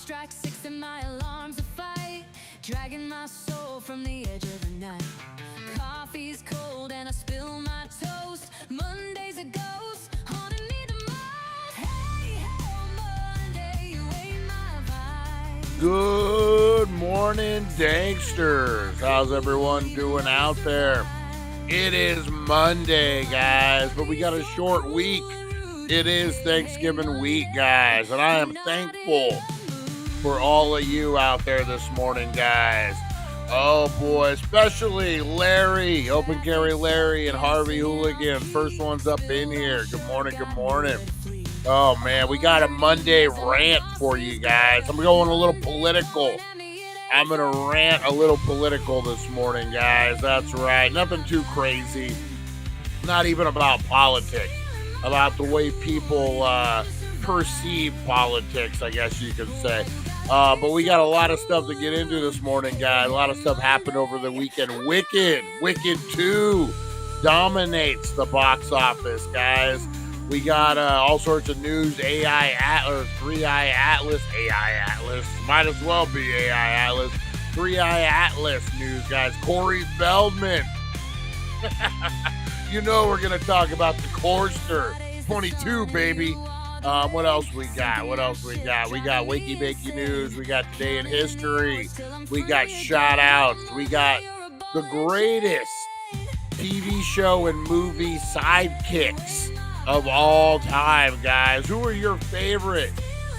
strike 6 and my alarm's a fight, dragging my soul from the edge of the night. Coffee's cold and I spill my toast. Monday's a ghost, haunting me the most. Hey, Monday, you ain't my vibe. Good morning, Danksters. How's everyone doing out there? It is Monday, guys, but we got a short week. It is Thanksgiving week, guys, and I am thankful for all of you out there this morning, guys. Oh, boy, especially Larry, Open Carry Larry, and Harvey Hooligan. First one's up in here. Good morning, good morning. Oh, man, we got a Monday rant for you guys. I'm going a little political. I'm going to rant a little political this morning, guys. That's right. Nothing too crazy. Not even about politics. About the way people perceive politics, I guess you could say. But we got a lot of stuff to get into this morning, guys. A lot of stuff happened over the weekend. Wicked 2 dominates the box office, guys. We got all sorts of news. AI Atlas, 3-Eye Atlas, AI Atlas. Might as well be AI Atlas. 3-Eye Atlas news, guys. Corey Feldman. You know we're going to talk about the Corster 22, baby. What else we got? We got Wakey Bakey News. We got Today in History. We got shoutouts. We got the greatest TV show and movie sidekicks of all time, guys. Who are your favorite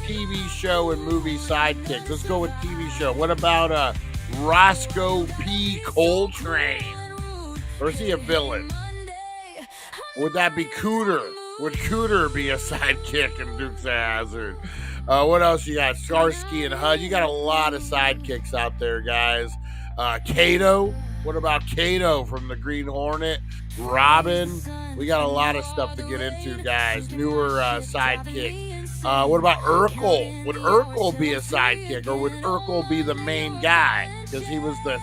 TV show and movie sidekicks? Let's go with TV show. What about Roscoe P. Coltrane? Or is he a villain? Would that be Cooter? Would Cooter be a sidekick in Dukes of Hazzard? What else you got? Starsky and Hutch. You got a lot of sidekicks out there, guys. Kato. What about Kato from the Green Hornet? Robin. We got a lot of stuff to get into, guys. Newer sidekick. What about Urkel? Would Urkel be a sidekick, or would Urkel be the main guy? Because he was the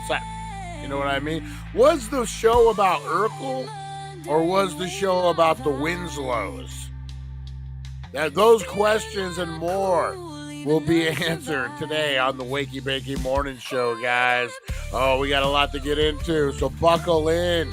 you know what I mean? Was the show about Urkel, or was the show about the Winslows? Those questions and more will be answered today on the Wakey Bakey Morning Show, guys. Oh, we got a lot to get into, so buckle in.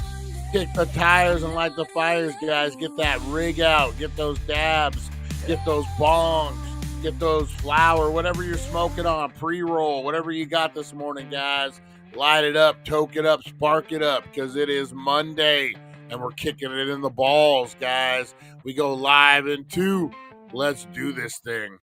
Kick the tires and light the fires, guys. Get that rig out. Get those dabs. Get those bongs. Get those flour, whatever you're smoking on, pre-roll, whatever you got this morning, guys. Light it up, toke it up, spark it up, because it is Monday, and we're kicking it in the balls, guys. We go live in 2. Let's do this thing.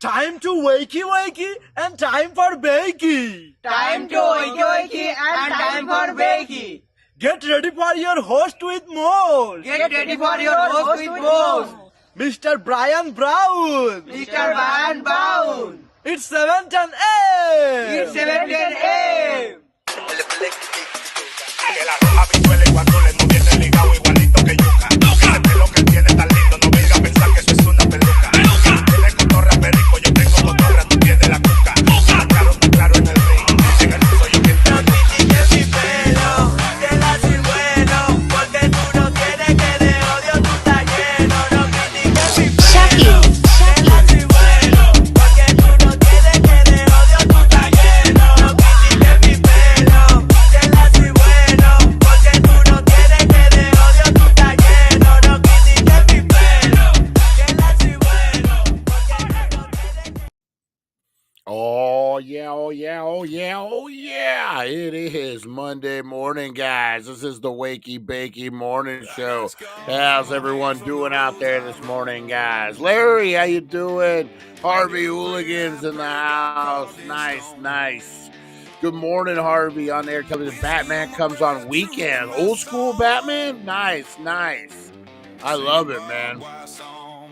Time to wakey wakey and time for bakey. Time to wakey wakey and time for bakey. Get ready for your host with more. Get ready for your host with more. Mr. Brian Brown. Mr. Brian Brown. It's 7:10 a.m. It's 7:10 a.m. Que la roja visuela y cuando le moviese ligado igualito que yuca. El pelo que tiene tan lindo, no venga a pensar que eso es una peluca. Tiene cotorra perico, yo tengo cotorra, tú tienes la cuca. Está claro en el ring, en el piso yo que No critiques mi pelo, que la soy bueno, porque tú no tienes que de odio tú estás lleno. No critiques mi pelo, que la soy bueno, porque tú no tienes que de odio tú estás lleno. No critiques mi pelo, que la soy bueno, porque tú no tienes que de odio tú estás lleno. No critiques mi pelo, que la soy bueno, porque tú no tienes que... Oh, yeah, oh, yeah, oh, yeah, oh, yeah. It is Monday morning, guys. This is the Wakey Bakey Morning Show. How's everyone doing out there this morning, guys? Larry, how you doing? Harvey Hooligans in the house. Nice. Good morning, Harvey, on air television. Batman comes on weekend. Old school Batman? Nice. I love it, man.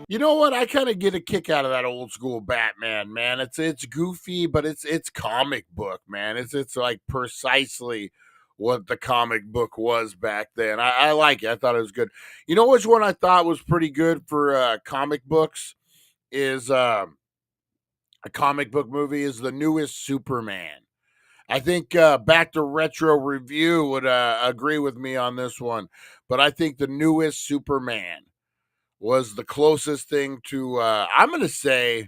You know what? I kind of get a kick out of that old school Batman, man. It's goofy, but it's comic book, man. It's like precisely what the comic book was back then. I like it. I thought it was good. You know which one I thought was pretty good for comic books is a comic book movie is the newest Superman. I think Back to Retro Review would agree with me on this one, but I think the newest Superman was the closest thing to, I'm going to say,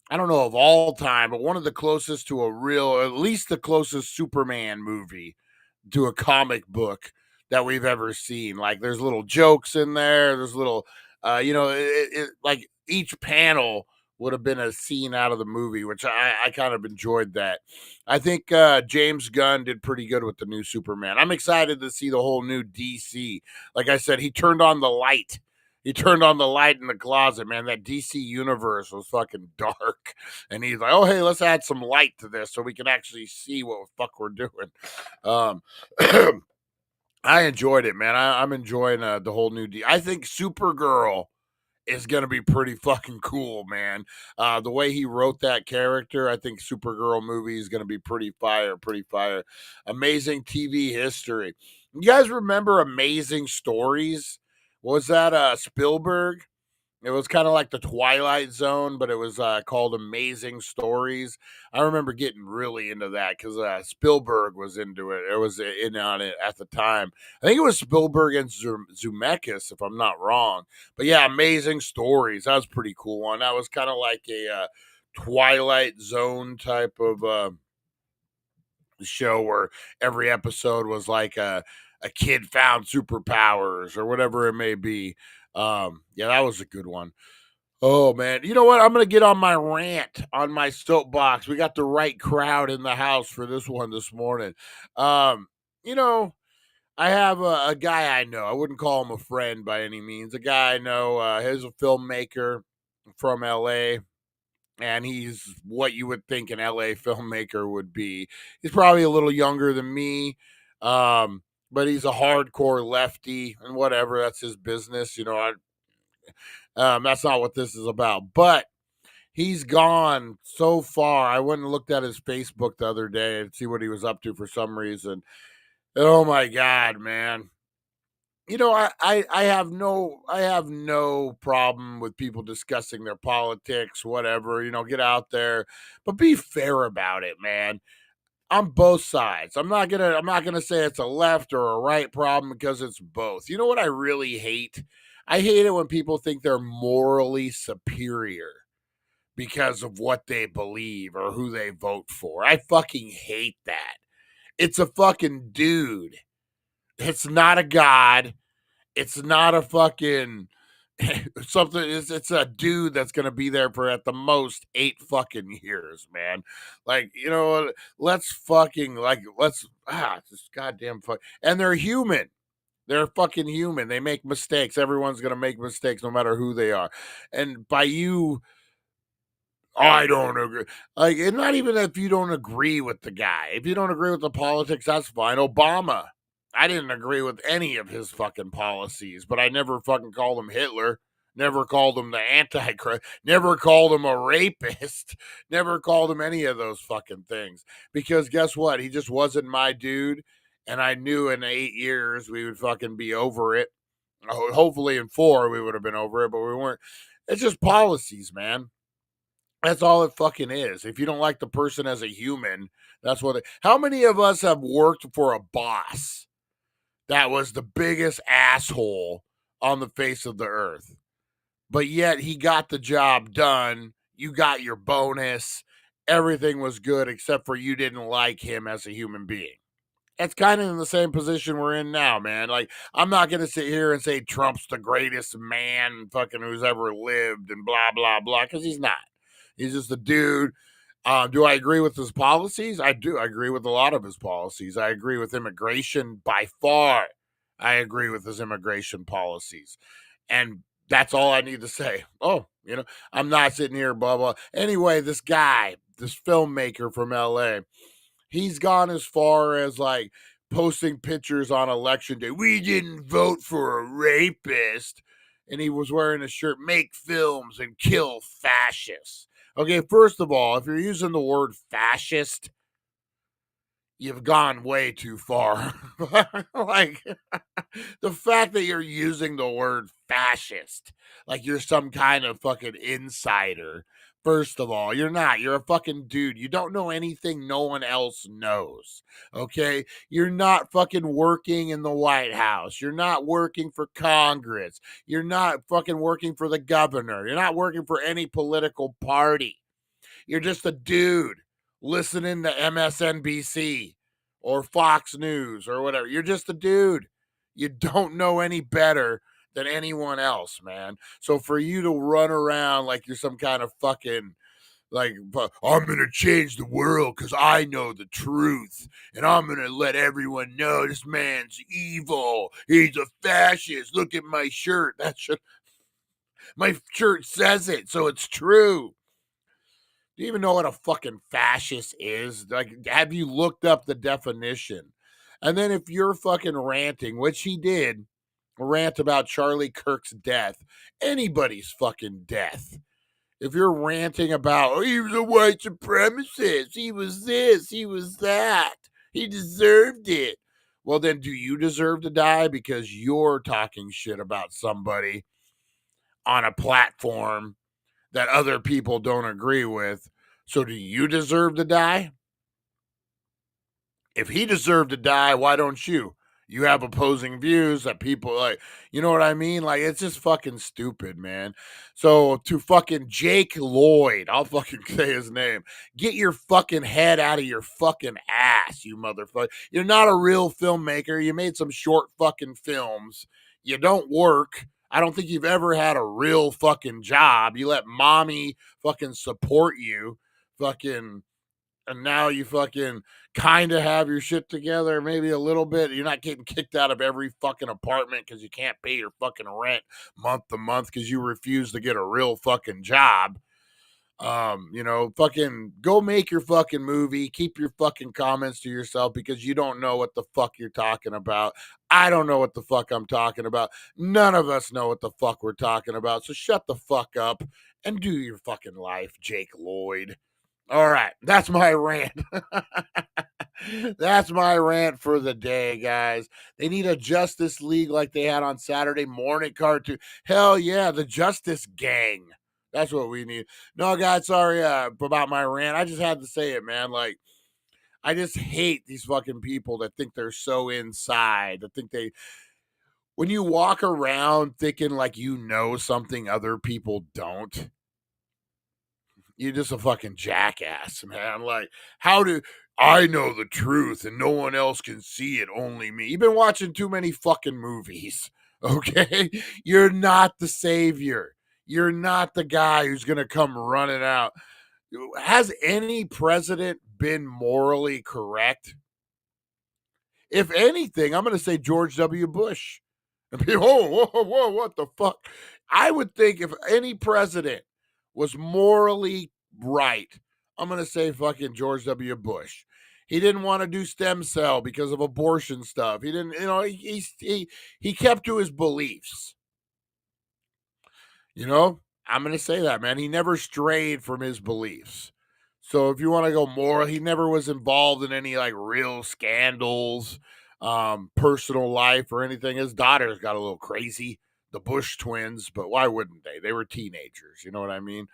I don't know of all time, but one of the closest to a real, at least the closest Superman movie to a comic book that we've ever seen. Like there's little jokes in there. There's little, like each panel would have been a scene out of the movie, which I kind of enjoyed that. I think James Gunn did pretty good with the new Superman. I'm excited to see the whole new DC. Like I said, he turned on the light. He turned on the light in the closet, man. That DC universe was fucking dark. And he's like, oh, hey, let's add some light to this so we can actually see what the fuck we're doing. I enjoyed it, man. I'm enjoying the whole new I think Supergirl is going to be pretty fucking cool, man. The way he wrote that character, I think Supergirl movie is going to be pretty fire. Amazing TV history. You guys remember Amazing Stories? Was that Spielberg? It was kind of like the Twilight Zone, but it was called Amazing Stories. I remember getting really into that because Spielberg was into it. It was in on it at the time. I think it was Spielberg and Zemeckis, if I'm not wrong. But yeah, Amazing Stories. That was a pretty cool one. That was kind of like a Twilight Zone type of show where every episode was like a kid found superpowers or whatever it may be. Yeah, that was a good one. Oh, man. You know what? I'm going to get on my rant, on my soapbox. We got the right crowd in the house for this one this morning. You know, I have a guy I know. I wouldn't call him a friend by any means. A guy I know, he's a filmmaker from L.A., and he's what you would think an LA filmmaker would be. He's probably a little younger than me, but he's a hardcore lefty and whatever. That's his business. You know, that's not what this is about. But he's gone so far. I went and looked at his Facebook the other day and see what he was up to for some reason. Oh, my God, man. You know, I have no problem with people discussing their politics, whatever, you know, get out there, but be fair about it, man. On both sides. I'm not gonna say it's a left or a right problem because it's both. You know what I really hate? I hate it when people think they're morally superior because of what they believe or who they vote for. I fucking hate that. It's a fucking dude. It's not a god. It's not a fucking something. It's a dude that's gonna be there for at the most 8 fucking years, man. Like, you know, let's just goddamn fuck. And they're human. They're fucking human. They make mistakes. Everyone's gonna make mistakes, no matter who they are. And by you I don't agree. Like, and not even if you don't agree with the guy. If you don't agree with the politics, that's fine. Obama, I didn't agree with any of his fucking policies, but I never fucking called him Hitler. Never called him the Antichrist. Never called him a rapist. Never called him any of those fucking things. Because guess what? He just wasn't my dude. And I knew in 8 years we would fucking be over it. Hopefully in 4 we would have been over it, but we weren't. It's just policies, man. That's all it fucking is. If you don't like the person as a human, that's what it. How many of us have worked for a boss that was the biggest asshole on the face of the earth? But yet he got the job done. You got your bonus. Everything was good except for you didn't like him as a human being. It's kind of in the same position we're in now, man. Like, I'm not going to sit here and say Trump's the greatest man fucking who's ever lived and blah, blah, blah, because he's not. He's just a dude. Do I agree with his policies? I do. I agree with a lot of his policies. I agree with immigration by far. I agree with his immigration policies. And that's all I need to say. Oh, I'm not sitting here, blah, blah. Anyway, this guy, this filmmaker from LA, he's gone as far as like posting pictures on election day. We didn't vote for a rapist. And he was wearing a shirt, make films and kill fascists. Okay, first of all, if you're using the word fascist, you've gone way too far. Like, the fact that you're using the word fascist, like you're some kind of fucking insider. First of all, you're not. You're a fucking dude. You don't know anything no one else knows. Okay? You're not fucking working in the White House. You're not working for Congress. You're not fucking working for the governor. You're not working for any political party. You're just a dude listening to MSNBC or Fox News or whatever. You're just a dude. You don't know any better than anyone else, man. So for you to run around like you're some kind of fucking, like, I'm going to change the world because I know the truth. And I'm going to let everyone know this man's evil. He's a fascist. Look at my shirt. My shirt says it, so it's true. Do you even know what a fucking fascist is? Like, have you looked up the definition? And then if you're fucking ranting, which he did, rant about Charlie Kirk's death, anybody's fucking death. If you're ranting about, oh, he was a white supremacist, he was this, he was that, he deserved it. Well, then do you deserve to die because you're talking shit about somebody on a platform that other people don't agree with? So do you deserve to die? If he deserved to die, why don't you? You have opposing views that people like, you know what I mean? Like, it's just fucking stupid, man. So to fucking Jake Lloyd, I'll fucking say his name, get your fucking head out of your fucking ass, you motherfucker. You're not a real filmmaker. You made some short fucking films. You don't work. I don't think you've ever had a real fucking job. You let mommy fucking support you, fucking, and now you fucking kind of have your shit together, maybe a little bit. You're not getting kicked out of every fucking apartment because you can't pay your fucking rent month to month because you refuse to get a real fucking job. Fucking go make your fucking movie. Keep your fucking comments to yourself because you don't know what the fuck you're talking about. I don't know what the fuck I'm talking about. None of us know what the fuck we're talking about. So shut the fuck up and do your fucking life, Jake Lloyd. All right, that's my rant. That's my rant for the day, guys. They need a Justice League like they had on Saturday morning cartoon. Hell yeah, the Justice Gang. That's what we need. No, guys, sorry about my rant. I just had to say it, man. Like, I just hate these fucking people that think they're so inside, that think when you walk around thinking like you know something other people don't, you're just a fucking jackass, man. Like, how do I know the truth and no one else can see it, only me? You've been watching too many fucking movies, okay? You're not the savior. You're not the guy who's going to come running out. Has any president been morally correct? If anything, I'm going to say George W. Bush. And people, whoa, what the fuck? I would think if any president was morally right, I'm going to say fucking George W. Bush. He didn't want to do stem cell because of abortion stuff. He didn't, he kept to his beliefs. I'm going to say that, man. He never strayed from his beliefs. So if you want to go moral, he never was involved in any like real scandals, personal life or anything. His daughters got a little crazy, the Bush twins, but why wouldn't they? They were teenagers, you know what I mean?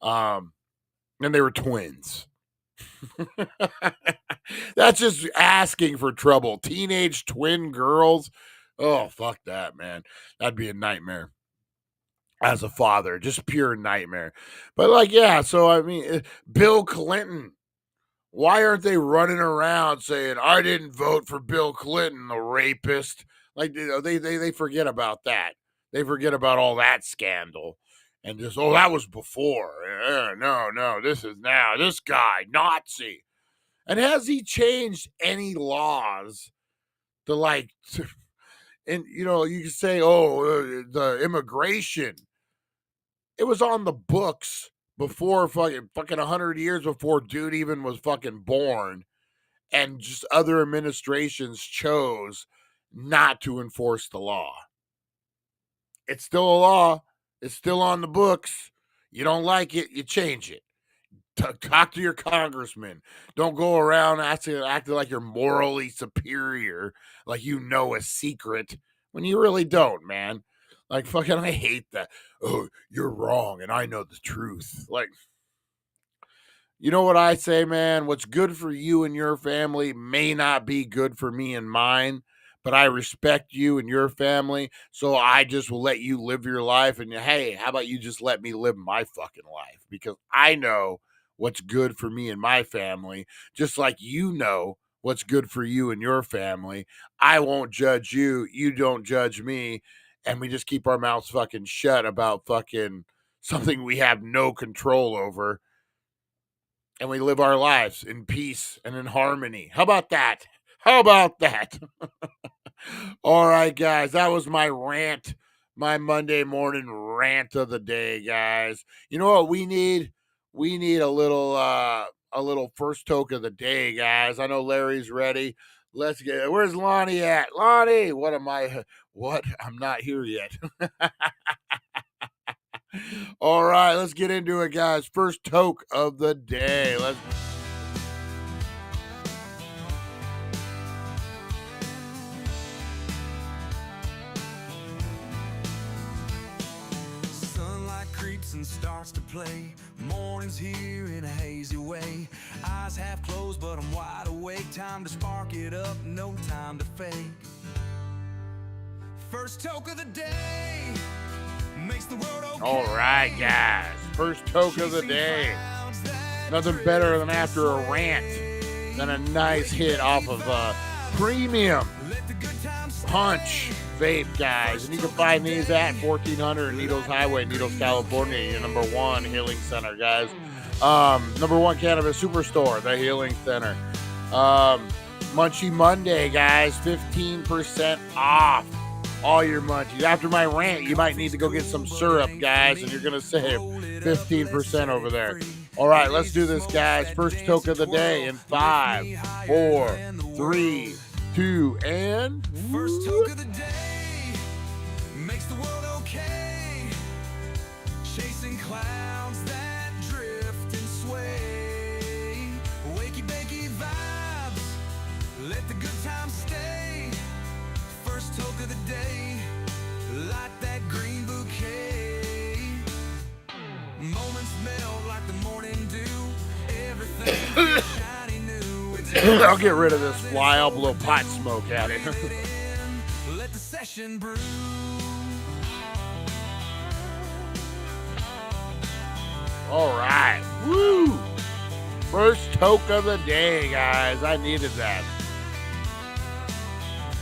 And they were twins. That's just asking for trouble. Teenage twin girls. Oh, fuck that, man. That'd be a nightmare. As a father, just pure nightmare. But like, yeah, so I mean, Bill Clinton, why aren't they running around saying, I didn't vote for Bill Clinton, the rapist? Like, they forget about that. They forget about all that scandal. And just, that was before. No, this is now. This guy, Nazi. And has he changed any laws to like, and you can say, the immigration. It was on the books before fucking 100 years before dude even was fucking born. And just other administrations chose not to enforce the law. It's still a law. It's still on the books. You don't like it, you change it. Talk to your congressman. Don't go around acting like you're morally superior, like you know a secret, when you really don't, man. Like, fucking, I hate that. Oh, you're wrong, and I know the truth. Like, you know what I say, man? What's good for you and your family may not be good for me and mine, but I respect you and your family, so I just will let you live your life. And hey, how about you just let me live my fucking life? Because I know what's good for me and my family, just like you know what's good for you and your family. I won't judge you. You don't judge me. And we just keep our mouths fucking shut about fucking something we have no control over. And we live our lives in peace and in harmony. How about that? How about that? All right, guys. That was my rant, my Monday morning rant of the day, guys. You know what we need? We need a little first toke of the day, guys. I know Larry's ready. Let's get. Where's Lonnie at? Lonnie, what? I'm not here yet. All right, let's get into it, guys. First toke of the day. Sunlight creeps and starts to play. Morning's here in a hazy way. Eyes half closed, but I'm wide awake. Time to spark it up, no time to fake. First toke of the day makes the world okay. All right, guys. First toke of the day. Nothing better than after a rant than a nice hit off of premium punch vape, guys. And you can find these at 1400 Needles Highway, Needles, California, your number one healing center, guys. Number one cannabis superstore, the Healing Center. Munchie Monday, guys, 15% off all your munchies. After my rant, you might need to go get some syrup, guys, and you're going to save 15% over there. All right, let's do this, guys. First toke of the day in 5, 4, 3, 2, and... First toke of the day makes the world okay. Chasing clouds that drift and sway. Wakey bakey vibes, let the good times stay. First toke of the day, light that green bouquet. Moments melt like the morning dew. Everything shiny new. I'll get rid of this fly. I'll blow pot smoke at it. Let the session brew. All right. Woo! First toke of the day, guys. I needed that.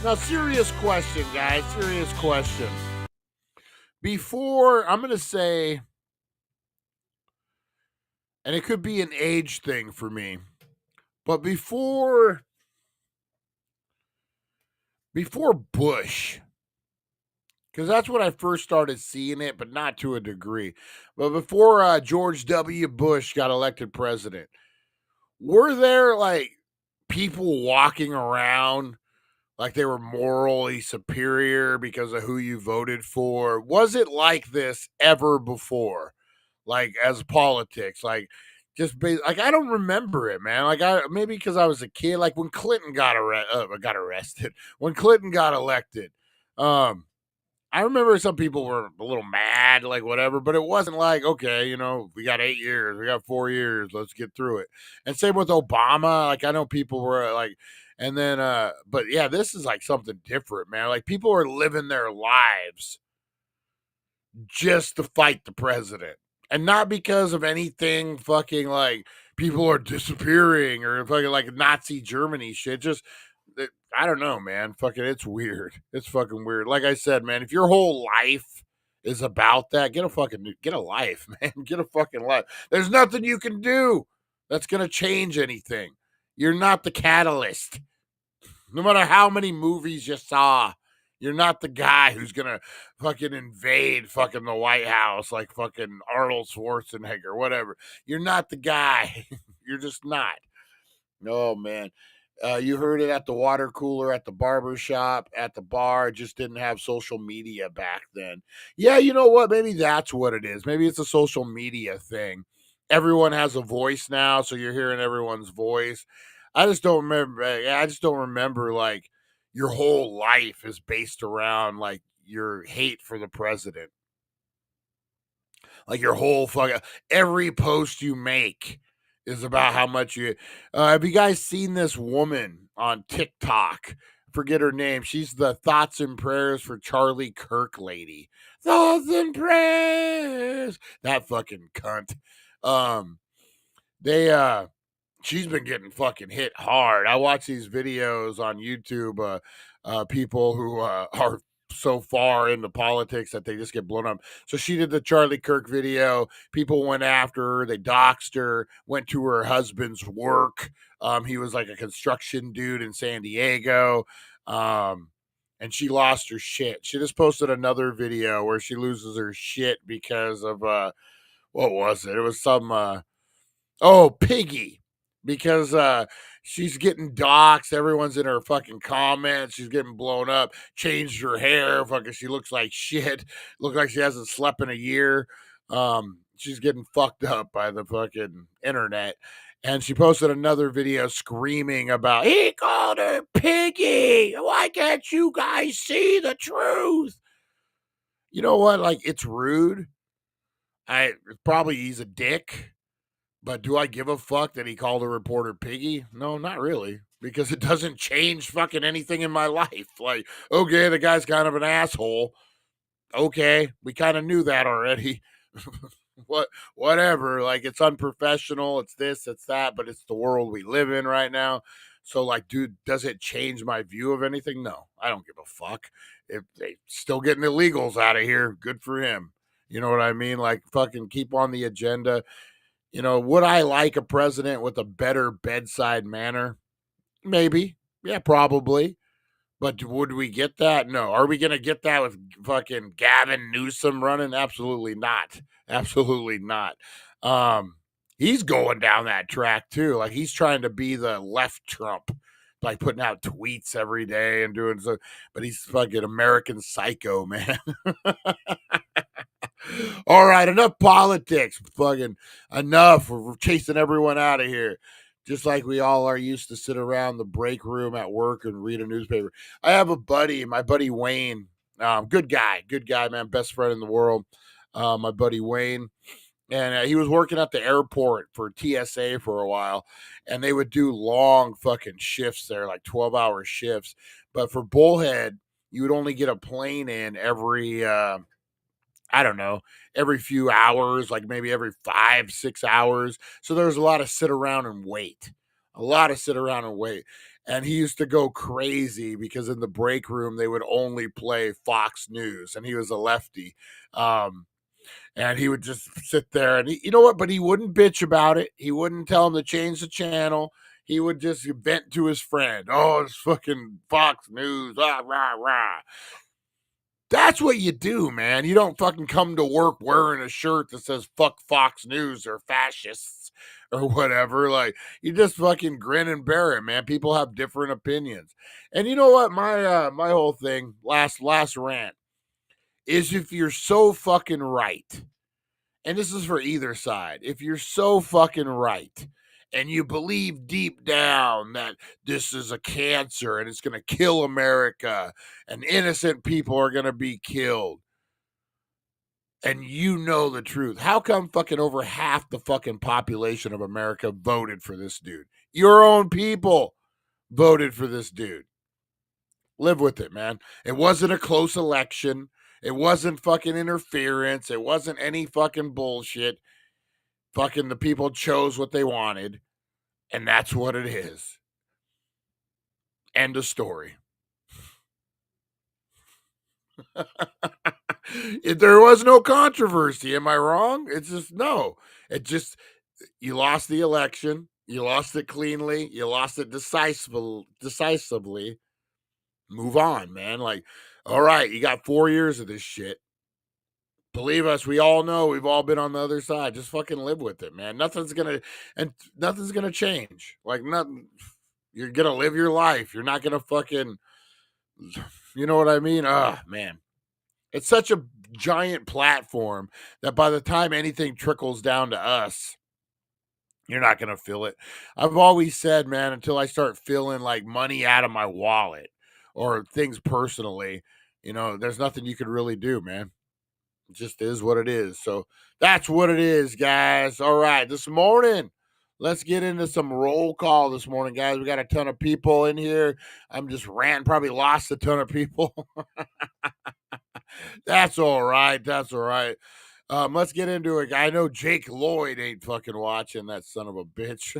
Now, serious question, guys. Serious question. Before, I'm going to say, and it could be an age thing for me, but before Bush because that's when I first started seeing it, but not to a degree. But before George W. Bush got elected president, were there like people walking around like they were morally superior because of who you voted for? Was it like this ever before? Like as politics, like like I don't remember it, man. Like I maybe because I was a kid, like when Clinton got arrested, when Clinton got elected. I remember some people were a little mad, like whatever, but it wasn't like, okay, we got 8 years, we got 4 years, let's get through it. And same with Obama. Like I know people were like, and then, but yeah, this is like something different, man. Like people are living their lives just to fight the president. And not because of anything fucking like people are disappearing or fucking like Nazi Germany shit. Just I don't know, man. Fucking it's weird. It's fucking weird. Like I said, man, if your whole life is about that, get a life, man. Get a fucking life. There's nothing you can do that's gonna change anything. You're not the catalyst. No matter how many movies you saw, you're not the guy who's gonna fucking invade fucking the White House like fucking Arnold Schwarzenegger, whatever. You're not the guy. You're just not. Oh man. You heard it at the water cooler, at the barber shop, at the bar. Just didn't have social media back then. Yeah, you know what? Maybe that's what it is. Maybe it's a social media thing. Everyone has a voice now, so you're hearing everyone's voice. I just don't remember. I just don't remember like your whole life is based around like your hate for the president. Like your whole fucking every post you make is about how much you. Have you guys seen this woman on TikTok? Forget her name. She's the Thoughts and Prayers for Charlie Kirk lady. Thoughts and prayers. That fucking cunt. They she's been getting fucking hit hard. I watch these videos on YouTube. People who are so far into politics that they just get blown up. So she did the Charlie Kirk video. People went after her. They doxed her. Went to her husband's work. He was like a construction dude in San Diego. And she lost her shit. She just posted another video where she loses her shit because of what was it? It was some Piggy, because she's getting doxxed. Everyone's in her fucking comments. She's getting blown up. Changed her hair. Fucking, she looks like shit. Look like she hasn't slept in a year. She's getting fucked up by the fucking internet. And she posted another video screaming about, he called her Piggy. Why can't you guys see the truth? You know what? Like, it's rude. Probably he's a dick. But do I give a fuck that he called a reporter Piggy? No, not really. Because it doesn't change fucking anything in my life. Like, okay, the guy's kind of an asshole. Okay, we kind of knew that already. Whatever. Like, it's unprofessional. It's this, it's that, but it's the world we live in right now. So, like, dude, does it change my view of anything? No, I don't give a fuck. If they still getting illegals out of here, good for him. You know what I mean? Like, fucking keep on the agenda. Would I like a president with a better bedside manner? Maybe. Yeah, probably. But would we get that? No. Are we going to get that with fucking Gavin Newsom running? Absolutely not. Absolutely not. He's going down that track too. Like he's trying to be the left Trump, like putting out tweets every day and doing so. But he's fucking American psycho, man. All right, enough politics. Fucking enough. We're chasing everyone out of here. Just like we all are used to sit around the break room at work and read a newspaper. I have a buddy, my buddy Wayne. Good guy, man. Best friend in the world. My buddy Wayne. And he was working at the airport for TSA for a while. And they would do long fucking shifts there, like 12-hour shifts. But for Bullhead, you would only get a plane in every... I don't know, every few hours, like maybe every 5-6 hours. So there's a lot of sit around and wait. And he used to go crazy because in the break room, they would only play Fox News and he was a lefty. And he would just sit there and you know what? But he wouldn't bitch about it. He wouldn't tell him to change the channel. He would just vent to his friend. Oh, it's fucking Fox News. Rah, rah, rah. That's what you do, man. You don't fucking come to work wearing a shirt that says fuck Fox News or fascists or whatever. Like, you just fucking grin and bear it, man. People have different opinions. And you know what? My whole thing, last rant, is if you're so fucking right, and this is for either side, if you're so fucking right and you believe deep down that this is a cancer and it's going to kill America and innocent people are going to be killed, and you know the truth, how come fucking over half the fucking population of America voted for this dude? Your own people voted for this dude. Live with it, man. It wasn't a close election. It wasn't fucking interference. It wasn't any fucking bullshit. Fucking the people chose what they wanted, and that's what it is. End of story. There was no controversy. Am I wrong? It's just, no. It just, you lost the election. You lost it cleanly. You lost it decisively. Move on, man. Like, all right, you got 4 years of this shit. Believe us, we all know, we've all been on the other side. Just fucking live with it, man. Nothing's gonna change. Like, nothing. You're gonna live your life. You're not gonna fucking, you know what I mean? Man. It's such a giant platform that by the time anything trickles down to us, you're not gonna feel it. I've always said, man, until I start feeling like money out of my wallet or things personally, there's nothing you could really do, man. It just is what it is. So that's what it is, guys. All right, this morning, let's get into some roll call this morning, guys. We got a ton of people in here. I'm just ranting, probably lost a ton of people. That's all right. That's all right. Let's get into it. I know Jake Lloyd ain't fucking watching, that son of a bitch.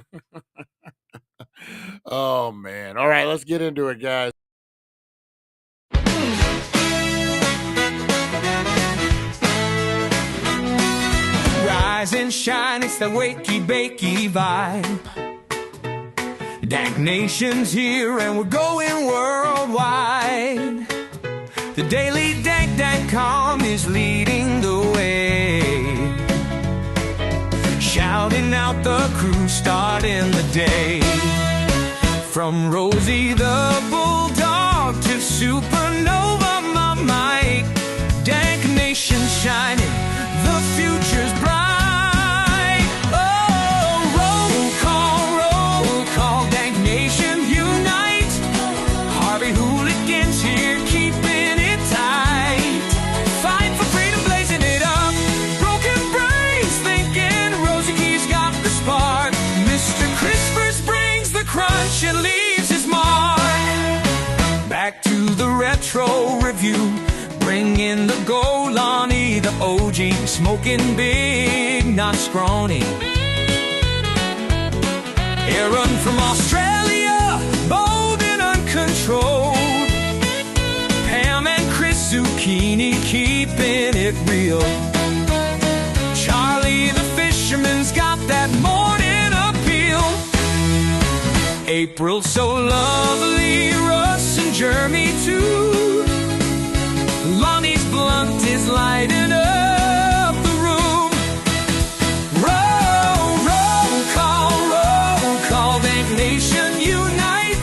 Oh, man. All right, let's get into it, guys. Rise and shine, it's the Wakey Bakey vibe. Dank Nation's here and we're going worldwide. The TheDailyDank.com is leading the way, shouting out the crew, starting the day. From Rosie the Bulldog to Supernova, my Mike. Dank Nation shining, the future's bright. Oh, roll call, Dank Nation unite. Harvey hooligans here keeping it tight. Fight for freedom, blazing it up. Broken brains thinking Rosie Key's got the spark. Mr. Crispers brings the crunch and leaves his mark. Back to the retro review, bringing the gold, Lonnie, the OG, smoking big, not scrawny. Aaron from Australia, bold and uncontrolled. Pam and Chris Zucchini, keeping it real. Charlie the fisherman's got that morning appeal. April so lovely, Russ and Jeremy too. Lonnie's blunt is lighting up the room. Roll call, Dank Nation unite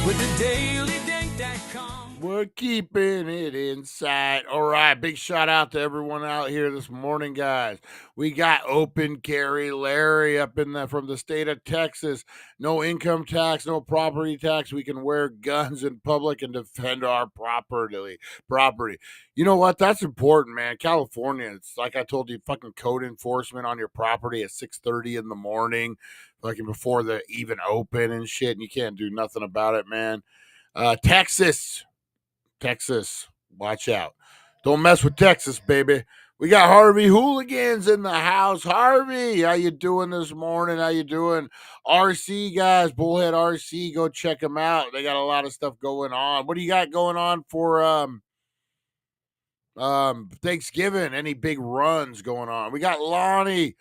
with the TheDailyDank.com. We're keeping it inside. All right, big shout out to everyone out here this morning, guys. We got Open Carry Larry up in from the state of Texas. No income tax, no property tax. We can wear guns in public and defend our property. You know what? That's important, man. California, it's like I told you, fucking code enforcement on your property at 6:30 in the morning, fucking before the even open and shit, and you can't do nothing about it, man. Texas, watch out. Don't mess with Texas, baby. We got Harvey Hooligans in the house. Harvey, how you doing this morning? How you doing? RC, guys, Bullhead RC, go check them out. They got a lot of stuff going on. What do you got going on for Thanksgiving? Any big runs going on? We got Lonnie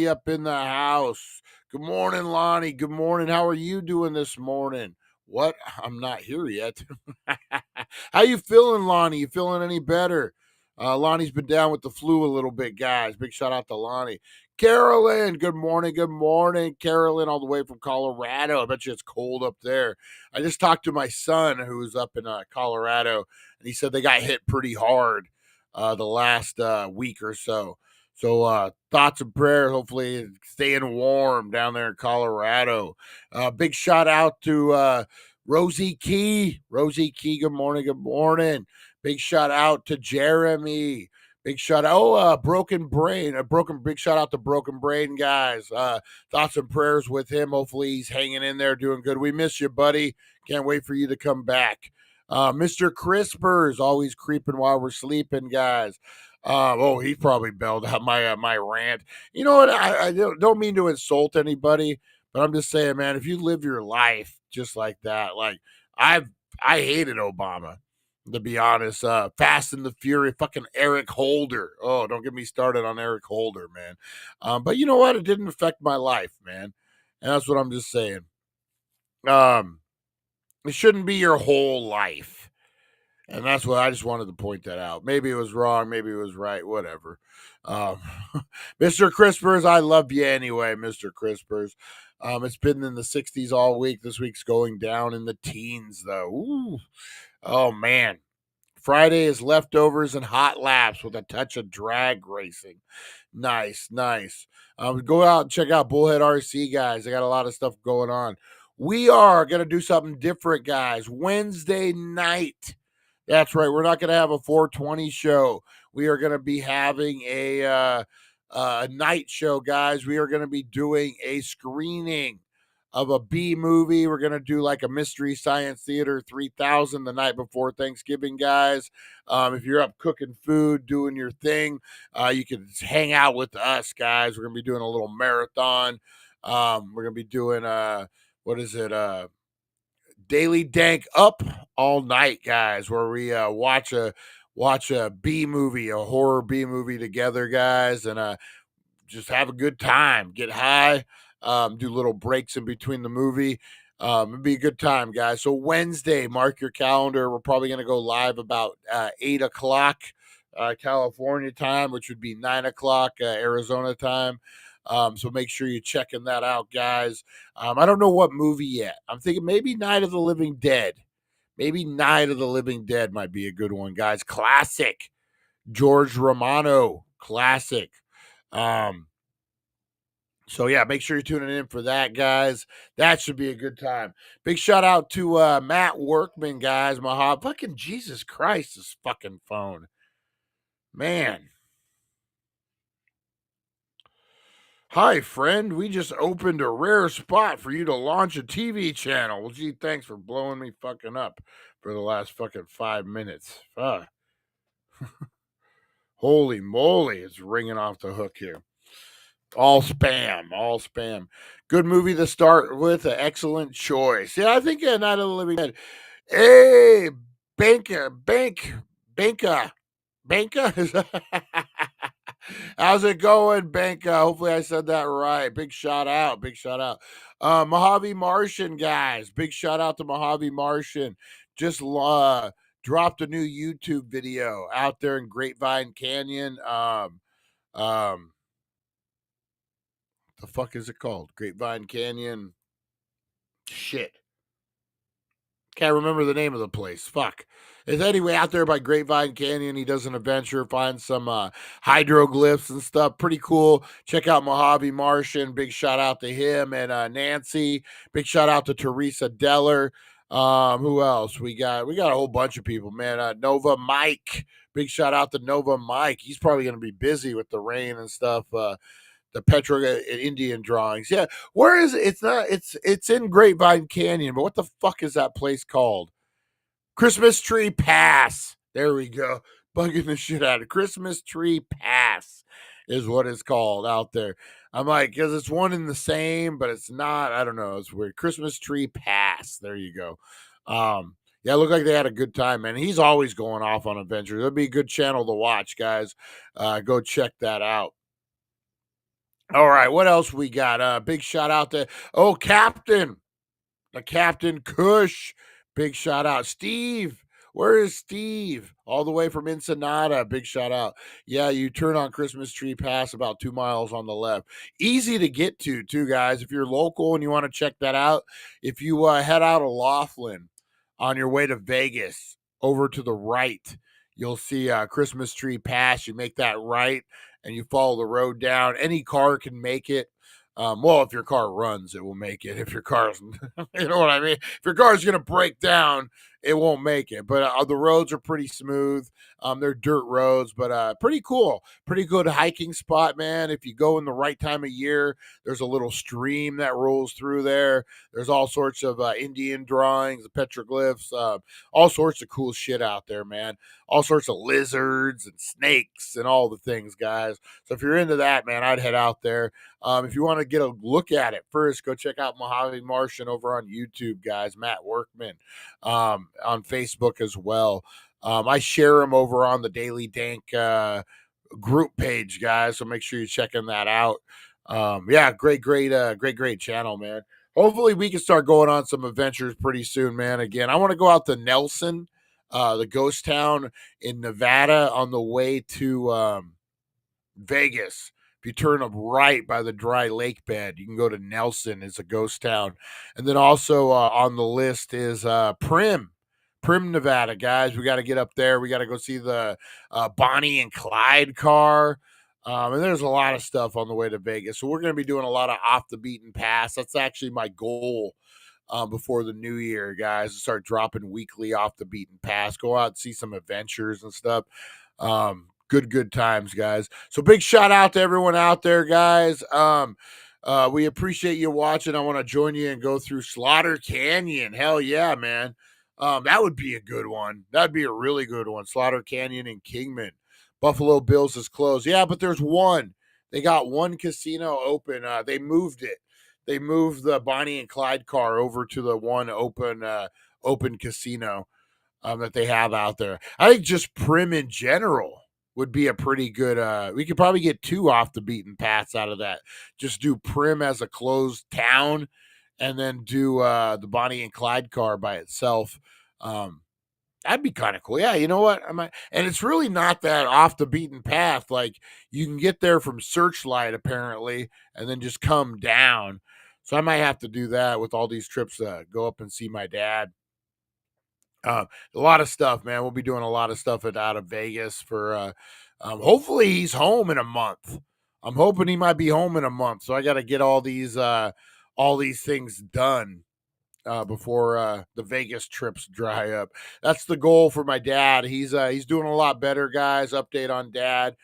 up in the house. Good morning, Lonnie. Good morning. How are you doing this morning? What? I'm not here yet. How you feeling, Lonnie? You feeling any better? Lonnie's been down with the flu a little bit, guys. Big shout out to Lonnie. Carolyn, good morning. Good morning. Carolyn, all the way from Colorado. I bet you it's cold up there. I just talked to my son who's up in Colorado, and he said they got hit pretty hard the last week or so. So thoughts and prayers, hopefully staying warm down there in Colorado. Big shout out to Rosie Key. Rosie Key, good morning. Good morning. Big shout out to Jeremy. Big shout out. Broken Brain. Big shout out to Broken Brain, guys. Thoughts and prayers with him. Hopefully he's hanging in there, doing good. We miss you, buddy. Can't wait for you to come back. Mr. Crispers, always creeping while we're sleeping, guys. He probably bailed out my rant. You know what? I don't mean to insult anybody, but I'm just saying, man, if you live your life just like that, like I hated Obama, to be honest. Fast and the Fury, fucking Eric Holder. Oh, don't get me started on Eric Holder, man. But you know what? It didn't affect my life, man. And that's what I'm just saying. It shouldn't be your whole life. And that's what I just wanted to point that out. Maybe it was wrong. Maybe it was right. Whatever. Mr. Crispers, I love you anyway, Mr. Crispers. It's been in the 60s all week. This week's going down in the teens, though. Ooh. Oh, man. Friday is leftovers and hot laps with a touch of drag racing. Nice, nice. Go out and check out Bullhead RC, guys. They got a lot of stuff going on. We are going to do something different, guys. Wednesday night. That's right. We're not going to have a 420 show. We are going to be having a night show, guys. We are going to be doing a screening of a B movie. We're going to do like a Mystery Science Theater 3000 the night before Thanksgiving, guys. If you're up cooking food, doing your thing, you can hang out with us, guys. We're going to be doing a little marathon. We're going to be doing, Daily Dank up all night, guys, where we watch a B movie, a horror B movie together, guys, and just have a good time, get high, do little breaks in between the movie. It'd be a good time, guys. So Wednesday, mark your calendar. We're probably going to go live about 8 o'clock California time, which would be 9 o'clock Arizona time. So make sure you're checking that out, guys. I don't know what movie yet. I'm thinking maybe Night of the Living Dead. Maybe Night of the Living Dead might be a good one, guys. Classic. George Romano. Classic. So yeah, make sure you're tuning in for that, guys. That should be a good time. Big shout out to Matt Workman, guys. Fucking Jesus Christ, this fucking phone. Man. Hi, friend. We just opened a rare spot for you to launch a TV channel. Well, gee, thanks for blowing me fucking up for the last fucking 5 minutes. Holy moly, it's ringing off the hook here. All spam, all spam. Good movie to start with, an excellent choice. Yeah, I think Night of the Living Dead. Hey, Banka. How's it going, Banka? Hopefully I said that right. Big shout out. Big shout out. Mojave Martian, guys. Big shout out to Mojave Martian. Just dropped a new YouTube video out there in Grapevine Canyon. The fuck is it called? Grapevine Canyon. Shit. Can't remember the name of the place. Fuck. It's anyway out there by Grapevine Canyon. He does an adventure, finds some hydroglyphs and stuff. Pretty cool. Check out Mojave Martian. Big shout out to him and Nancy. Big shout out to Teresa Deller. Who else? We got a whole bunch of people, man. Nova Mike. Big shout out to Nova Mike. He's probably gonna be busy with the rain and stuff. The Petro Indian drawings. Yeah. Where is it? It's in Grapevine Canyon, but what the fuck is that place called? Christmas Tree Pass. There we go. Bugging the shit out of Christmas Tree Pass is what it's called out there. I'm like, because it's one in the same, but it's not. I don't know. It's weird. Christmas Tree Pass. There you go. Yeah, it looked like they had a good time, man. He's always going off on adventures. It'll be a good channel to watch, guys. Go check that out. All right, what else we got? Big shout out to Captain. the Captain Kush. Big shout out. Steve, where is Steve? All the way from Ensenada. Big shout out. Yeah, you turn on Christmas Tree Pass about 2 miles on the left. Easy to get to, too, guys. If you're local and you want to check that out, if you head out of Laughlin on your way to Vegas, over to the right, you'll see Christmas Tree Pass. You make that right and you follow the road down. Any car can make it. Well, if your car runs, it will make it. If your car's, you know what I mean? If your car's going to break down, it won't make it. But the roads are pretty smooth. They're dirt roads, but pretty cool. Pretty good hiking spot, man. If you go in the right time of year, there's a little stream that rolls through there. There's all sorts of Indian drawings, petroglyphs, all sorts of cool shit out there, man. All sorts of lizards and snakes and all the things, guys. So if you're into that, man, I'd head out there. If you want to get a look at it first, go check out Mojave Martian over on YouTube, guys. Matt Workman on Facebook as well. I share them over on the Daily Dank group page, guys. So make sure you're checking that out. Yeah, great channel, man. Hopefully we can start going on some adventures pretty soon, man. Again, I want to go out to Nelson, the ghost town in Nevada, on the way to Vegas. If you turn up right by the dry lake bed, you can go to Nelson. It's a ghost town. And then also on the list is Primm, Nevada, guys. We got to get up there. We got to go see the Bonnie and Clyde car. And there's a lot of stuff on the way to Vegas. So we're going to be doing a lot of off the beaten path. That's actually my goal before the new year, guys, to start dropping weekly off the beaten path. Go out and see some adventures and stuff. Good times, guys. So big shout out to everyone out there, guys. We appreciate you watching. I want to join you and go through Slaughter Canyon. Hell yeah, man. That would be a good one. That'd be a really good one. Slaughter Canyon in Kingman. Buffalo Bills is closed. Yeah, but there's one. They got one casino open. They moved it. They moved the Bonnie and Clyde car over to the one open casino that they have out there. I think just Primm in general would be a pretty good, we could probably get 2 off the beaten paths out of that. Just do Primm as a closed town and then do the Bonnie and Clyde car by itself. That'd be kind of cool. Yeah, you know what? And it's really not that off the beaten path. Like, you can get there from Searchlight, apparently, and then just come down. So I might have to do that with all these trips, go up and see my dad. A lot of stuff, man. We'll be doing a lot of stuff out of Vegas for hopefully he's home in a month. I'm hoping he might be home in a month. So I got to get all these things done before the Vegas trips dry up. That's the goal for my dad. He's doing a lot better, guys. Update on dad.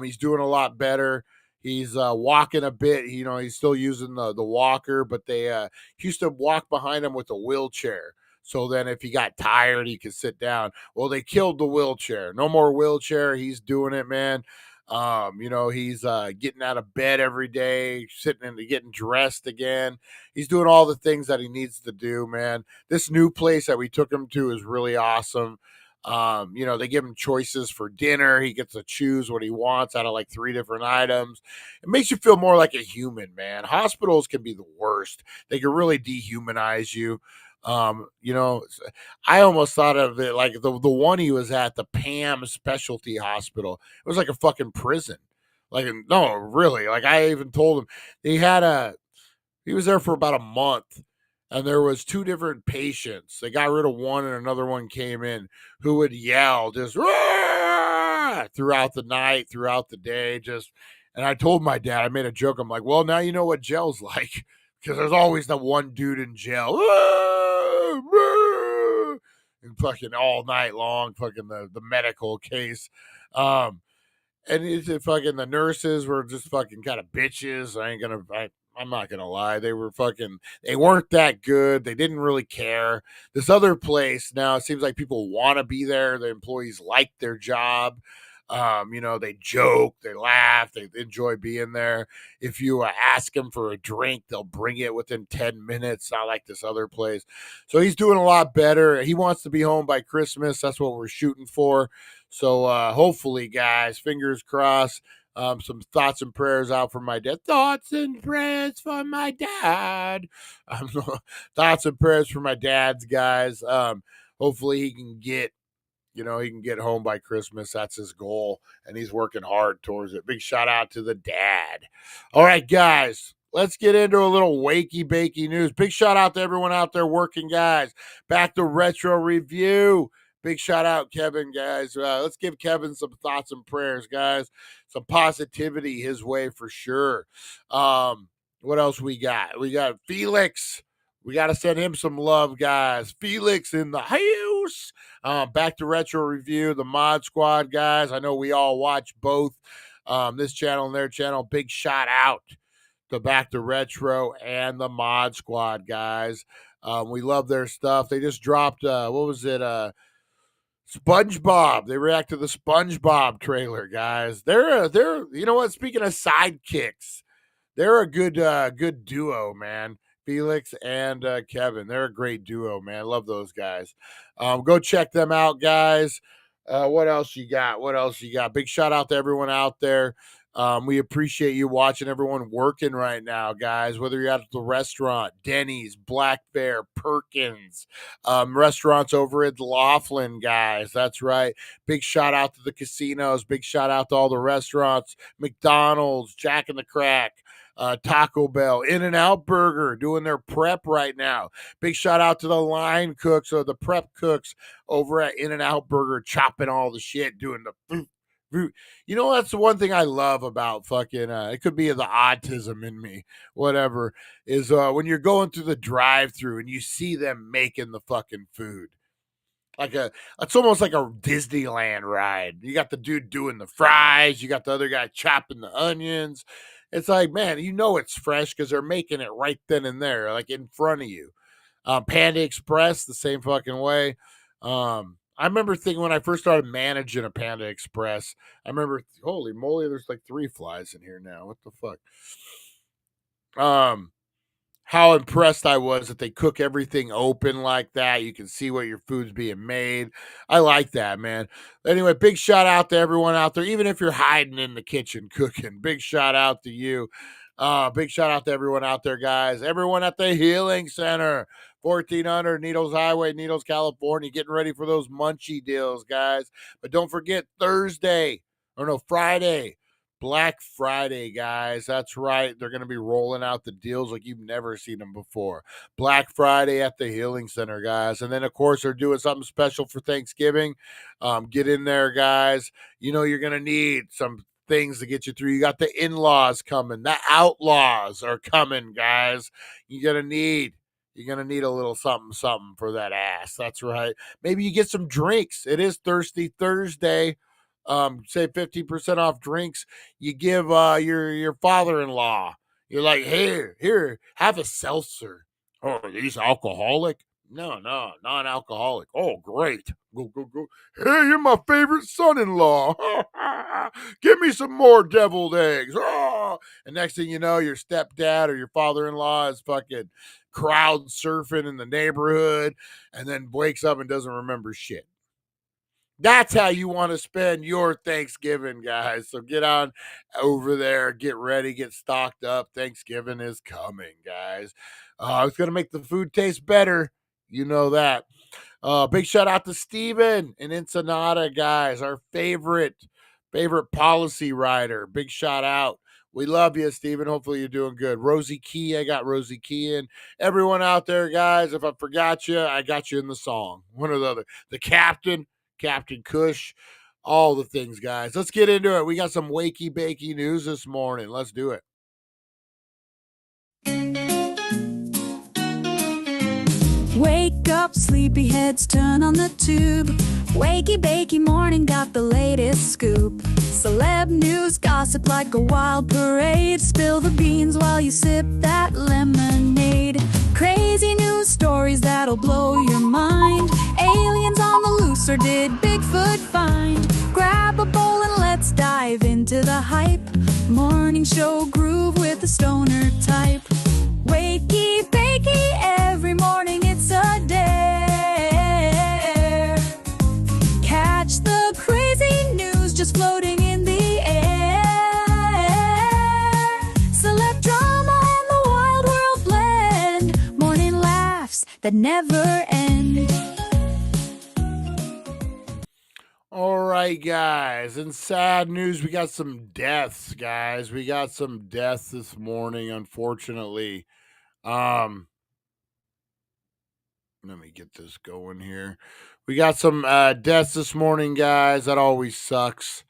He's doing a lot better. He's walking a bit. You know, he's still using the walker, but they used to walk behind him with a wheelchair. So then if he got tired, he could sit down. Well, they killed the wheelchair. No more wheelchair. He's doing it, man. You know, he's getting out of bed every day, sitting and getting dressed again. He's doing all the things that he needs to do, man. This new place that we took him to is really awesome. You know, they give him choices for dinner. He gets to choose what he wants out of like 3 different items. It makes you feel more like a human, man. Hospitals can be the worst. They can really dehumanize you. You know, I almost thought of it like the one he was at, the Pam Specialty Hospital. It was like a fucking prison. Like, no, really. Like, I even told him he was there for about a month, and there was 2 different patients. They got rid of one, and another one came in who would yell just throughout the night, throughout the day. And I told my dad, I made a joke. I'm like, well, now you know what jail's like, because there's always that one dude in jail. And fucking all night long, fucking the medical case. And it's fucking the nurses were just fucking kind of bitches. I'm not gonna lie. They weren't that good. They didn't really care. This other place now, it seems like people want to be there. The employees like their job. You know, they joke, they laugh, they enjoy being there. If you ask them for a drink, they'll bring it within 10 minutes, not like this other place. So he's doing a lot better. He wants to be home by Christmas. That's what we're shooting for. So hopefully, guys, fingers crossed, Some thoughts and prayers out for my dad. Thoughts and prayers for my dad. Thoughts and prayers for my dad's guys. Hopefully he can get home by Christmas. That's his goal, and he's working hard towards it. Big shout out to the dad. All right, guys, let's get into a little wakey bakey news. Big shout out to everyone out there working, guys. Back to retro review. Big shout out, Kevin, guys. Let's give Kevin some thoughts and prayers, guys. Some positivity his way for sure. What else we got? We got Felix. We got to send him some love, guys. Felix in the house. Back to retro review, the Mod Squad, guys. I know we all watch both this channel and their channel. Big shout out to Back to Retro and the Mod Squad, guys. We love their stuff. They just dropped, SpongeBob. They react to the SpongeBob trailer, guys. They're you know what? Speaking of sidekicks, they're a good duo, man. Felix and Kevin. They're a great duo, man. Love those guys. Go check them out, guys. What else you got? Big shout out to everyone out there. We appreciate you watching, everyone working right now, guys. Whether you're at the restaurant, Denny's, Black Bear, Perkins, restaurants over at Laughlin, guys. That's right. Big shout out to the casinos. Big shout out to all the restaurants, McDonald's, Jack in the Crack, Taco Bell, In-N-Out Burger doing their prep right now. Big shout out to the line cooks or the prep cooks over at In-N-Out Burger, chopping all the shit, doing the food. You know, that's the one thing I love about fucking, it could be the autism in me, whatever, is when you're going through the drive-thru and you see them making the fucking food. It's almost like a Disneyland ride. You got the dude doing the fries. You got the other guy chopping the onions. It's like, man, you know it's fresh because they're making it right then and there, like in front of you. Panda Express, the same fucking way. I remember thinking when I first started managing a Panda Express, I remember, holy moly, there's like 3 flies in here now. What the fuck? How impressed I was that they cook everything open like that. You can see what your food's being made. I like that, man. Anyway, big shout out to everyone out there, even if you're hiding in the kitchen cooking. Big shout out to you. Big shout out to everyone out there, guys. Everyone at the Healing Center, 1400 Needles Highway, Needles, California, getting ready for those munchie deals, guys. But don't forget Friday, Black Friday, guys. That's right. They're going to be rolling out the deals like you've never seen them before. Black Friday at the Healing Center, guys. And then, of course, they're doing something special for Thanksgiving. Get in there, guys. You know you're going to need some things to get you through. You got the in-laws coming. The outlaws are coming, guys. You're going to need a little something for that ass. That's right. Maybe you get some drinks. It is Thirsty Thursday. Say 50% off drinks. You give your father-in-law. You're like, here, have a seltzer. Oh, he's alcoholic? No, non-alcoholic. Oh, great. Go. Hey, you're my favorite son-in-law. Give me some more deviled eggs. Oh. And next thing you know, your stepdad or your father-in-law is fucking crowd surfing in the neighborhood and then wakes up and doesn't remember shit. That's how you want to spend your Thanksgiving, guys. So get on over there, get ready, get stocked up. Thanksgiving is coming, guys. It's going to make the food taste better. You know that. Big shout out to Steven in Ensenada, guys. Our favorite policy writer. Big shout out. We love you, Steven. Hopefully you're doing good. Rosie Key, I got Rosie Key in. Everyone out there, guys, if I forgot you, I got you in the song. One or the other. The Captain Kush, all the things, guys. Let's get into it. We got some wakey bakey news this morning. Let's do it. Wake up, sleepyheads, turn on the tube. Wakey Bakey Morning got the latest scoop. Celeb news, gossip like a wild parade. Spill the beans while you sip that lemonade. Crazy news stories that'll blow your mind. Aliens on the loose, or did Bigfoot find? Grab a bowl and let's dive into the hype. Morning show groove with the stoner type. Wakey Bakey, every morning it's a dare. Catch the crazy news just floating in the air. that never end. All right, guys. In sad news, we got some deaths, guys. We got some deaths this morning, unfortunately. Let me get this going here. We got some deaths this morning, guys. That always sucks.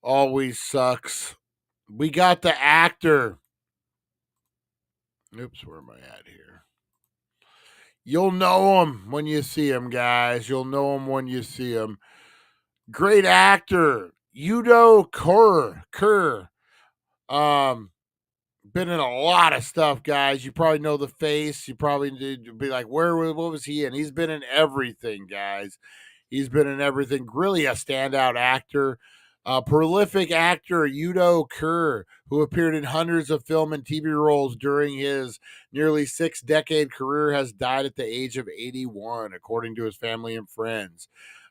Always sucks. We got the actor. Oops, where am I at here? You'll know him when you see him, guys. You'll know him when you see him. Great actor, Udo Kerr. Been in a lot of stuff, guys. You probably know the face. You probably did be like, what was he in? He's been in everything, guys. He's been in everything. Really a standout actor. Prolific actor Udo Kerr, who appeared in hundreds of film and TV roles during his nearly 6-decade career, has died at the age of 81, according to his family and friends.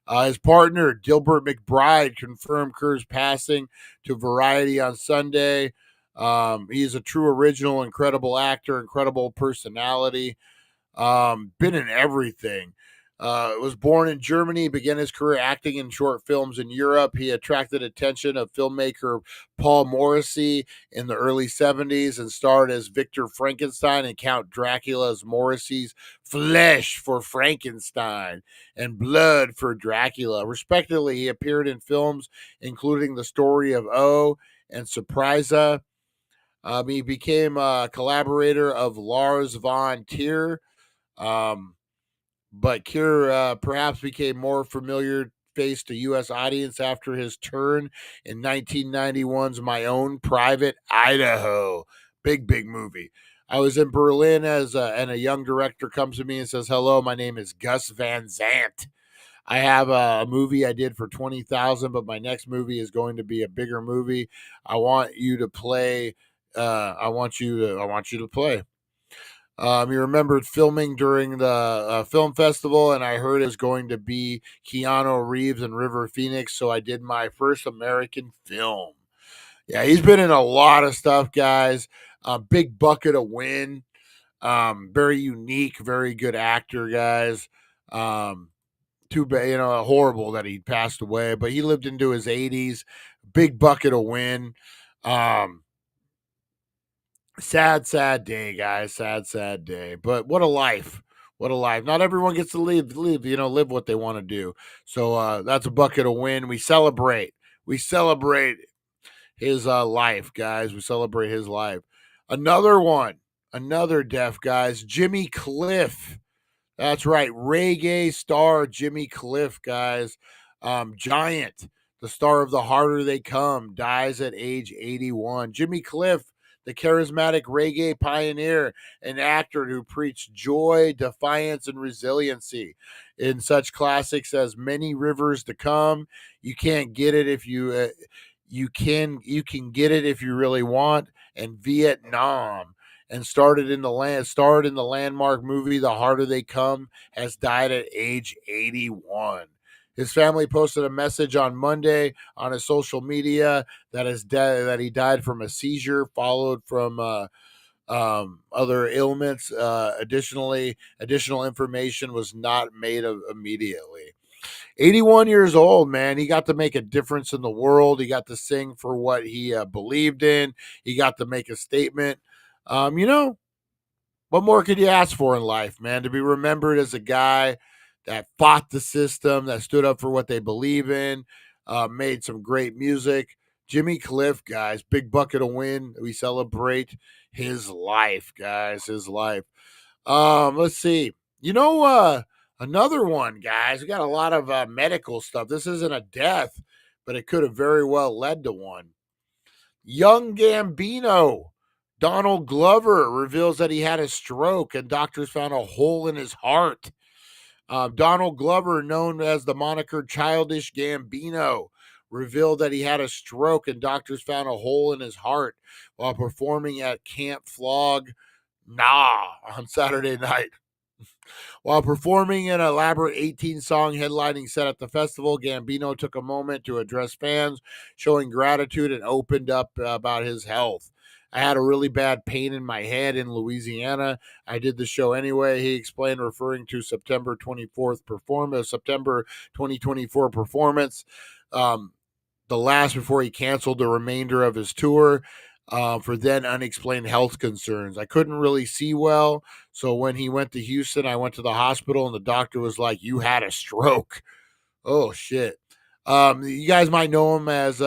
His partner, Dilbert McBride, confirmed Kerr's passing to Variety on Sunday. He's a true original, incredible actor, incredible personality. Been in everything. Was born in Germany, began his career acting in short films in Europe. He attracted attention of filmmaker Paul Morrissey in the early 70s and starred as Victor Frankenstein and Count Dracula as Morrissey's Flesh for Frankenstein and Blood for Dracula. Respectively, he appeared in films including The Story of O and Surprisa. He became a collaborator of Lars von Trier. But Kerr perhaps became more familiar face to U.S. audience after his turn in 1991's My Own Private Idaho. Big movie. I was in Berlin and a young director comes to me and says, "Hello, my name is Gus Van Sant. I have a movie I did for $20,000, but my next movie is going to be a bigger movie. I want you to play. I want you to play." He remembered filming during the film festival, and I heard it was going to be Keanu Reeves and River Phoenix, so I did my first American film. Yeah, he's been in a lot of stuff, guys. Big bucket of win. Very unique, very good actor, guys. Too bad, horrible that he passed away, but he lived into his 80s. Big bucket of win. Sad day, guys. Sad day. But what a life. What a life. Not everyone gets to live what they want to do. So that's a bucket of win. We celebrate. We celebrate his life, guys. We celebrate his life. Another one. Another death, guys. Jimmy Cliff. That's right. Reggae star Jimmy Cliff, guys. Giant. The star of The Harder They Come, dies at age 81. Jimmy Cliff, the charismatic reggae pioneer and actor who preached joy, defiance, and resiliency in such classics as Many Rivers to Come, You Can't Get It If you can get it if you really want, and Vietnam. And starred in the landmark movie The Harder They Come, has died at age 81. His family posted a message on Monday on his social media that he died from a seizure followed from other ailments. Additional information was not made immediately. 81 years old, man. He got to make a difference in the world. He got to sing for what he believed in. He got to make a statement. What more could you ask for in life, man? To be remembered as a guy that fought the system, that stood up for what they believe in, made some great music. Jimmy Cliff, guys, big bucket of win. We celebrate his life, guys, his life. Let's see. Another one, guys. We got a lot of medical stuff. This isn't a death, but it could have very well led to one. Young Gambino. Donald Glover reveals that he had a stroke and doctors found a hole in his heart. Donald Glover, known as the moniker Childish Gambino, revealed that he had a stroke and doctors found a hole in his heart while performing at Camp Flog Nah on Saturday night. While performing an elaborate 18-song headlining set at the festival, Gambino took a moment to address fans, showing gratitude and opened up about his health. I had a really bad pain in my head in Louisiana. I did the show anyway. He explained, referring to September 2024 performance. The last before he canceled the remainder of his tour for then unexplained health concerns. I couldn't really see well. So when he went to Houston, I went to the hospital and the doctor was like, "You had a stroke." Oh, shit. You guys might know him as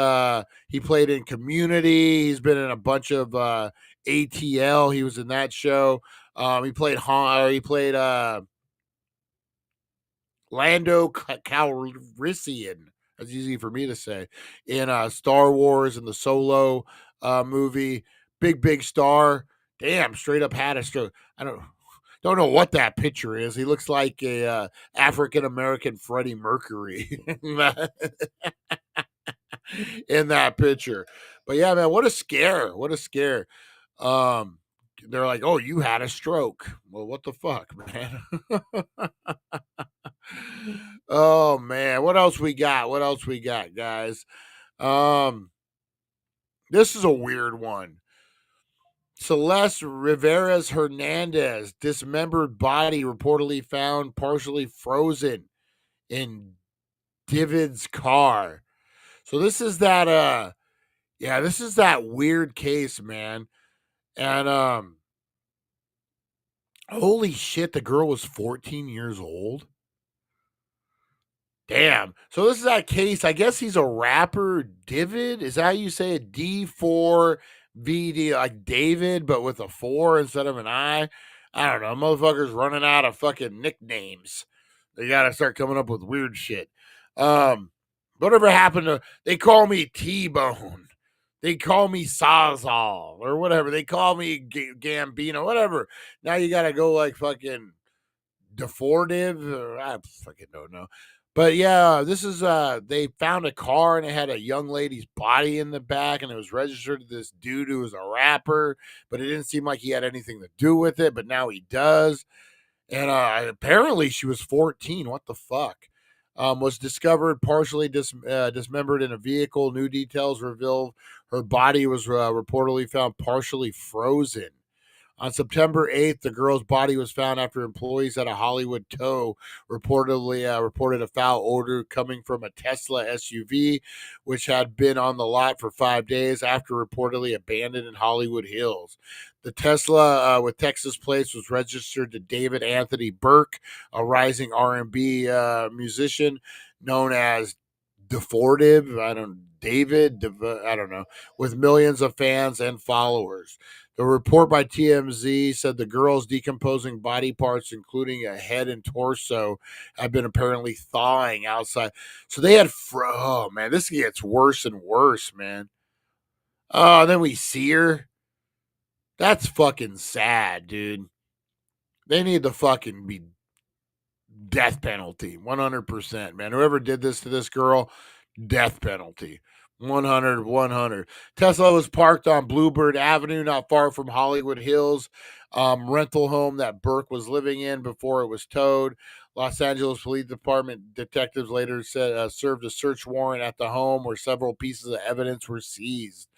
he played in Community. He's been in a bunch of ATL. He was in that show. He played Lando Calrissian. That's easy for me to say. In Star Wars and the Solo movie. Big star. Damn, straight up had a stroke. I don't know what that picture is. He looks like a African American Freddie Mercury in that picture. But yeah, man, what a scare. What a scare. They're like, "Oh, you had a stroke." Well, what the fuck, man? Oh man, what else we got? What else we got, guys? This is a weird one. Celeste Rivera's Hernandez dismembered body reportedly found partially frozen in David's car. So this is that this is that weird case, man. And holy shit, the girl was 14 years old. Damn. So this is that case. I guess he's a rapper, David. Is that how you say it? D4VD, like David, but with a 4 instead of an I. I don't know. Motherfuckers running out of fucking nicknames. They got to start coming up with weird shit. Whatever happened to, they call me T-Bone. They call me Sawzall or whatever. They call me Gambino, whatever. Now you got to go like fucking Defortive. I fucking don't know. But yeah, this is they found a car and it had a young lady's body in the back and it was registered to this dude who was a rapper, but it didn't seem like he had anything to do with it, but now he does. And apparently she was 14. What the fuck? Was discovered partially dismembered in a vehicle. New details reveal her body was reportedly found partially frozen. On September 8th, the girl's body was found after employees at a Hollywood tow reported a foul odor coming from a Tesla SUV, which had been on the lot for 5 days after reportedly abandoned in Hollywood Hills. The Tesla with Texas plates was registered to David Anthony Burke, a rising R&B musician known as Defortive. I don't know, with millions of fans and followers. The report by TMZ said the girl's decomposing body parts, including a head and torso, have been apparently thawing outside. So they had, oh man, this gets worse and worse, man. Oh, then we see her. That's fucking sad, dude. They need to fucking be death penalty, 100%, man. Whoever did this to this girl, death penalty. 100. Tesla was parked on Bluebird Avenue, not far from Hollywood Hills, rental home that Burke was living in before it was towed. Los Angeles Police Department detectives later said served a search warrant at the home where several pieces of evidence were seized.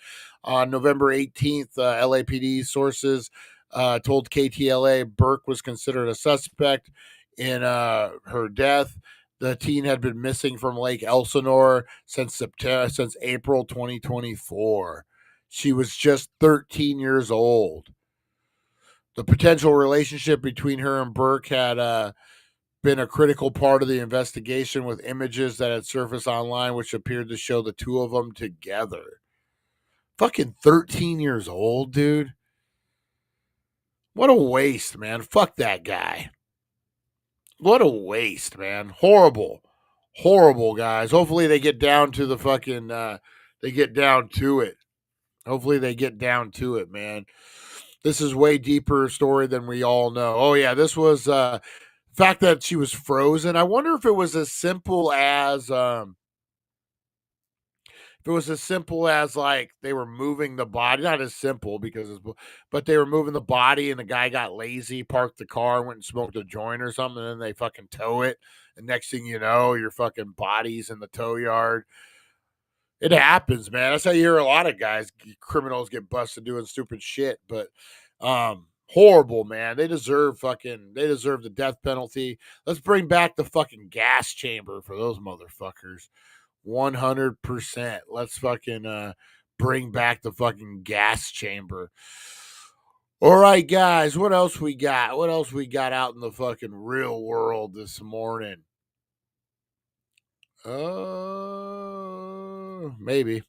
On November 18th, LAPD sources told KTLA Burke was considered a suspect in her death. The teen had been missing from Lake Elsinore since April 2024. She was just 13 years old. The potential relationship between her and Burke had been a critical part of the investigation, with images that had surfaced online which appeared to show the two of them together. Fucking 13 years old, dude. What a waste, man. Fuck that guy. What a waste, man. Horrible, guys. Hopefully they get down to the fucking, they get down to it. Hopefully they get down to it, man. This is way deeper story than we all know. Oh yeah, this was, fact that she was frozen. I wonder if it was as simple as, like they were moving the body, not as simple but they were moving the body and the guy got lazy, parked the car, went and smoked a joint or something, and then they fucking tow it. And next thing you know, your fucking body's in the tow yard. It happens, man. That's how you hear a lot of guys, criminals get busted doing stupid shit. But horrible, man. They deserve the death penalty. Let's bring back the fucking gas chamber for those motherfuckers. 100%. Let's fucking bring back the fucking gas chamber. All right, guys, what else we got? What else we got out in the fucking real world this morning? Maybe.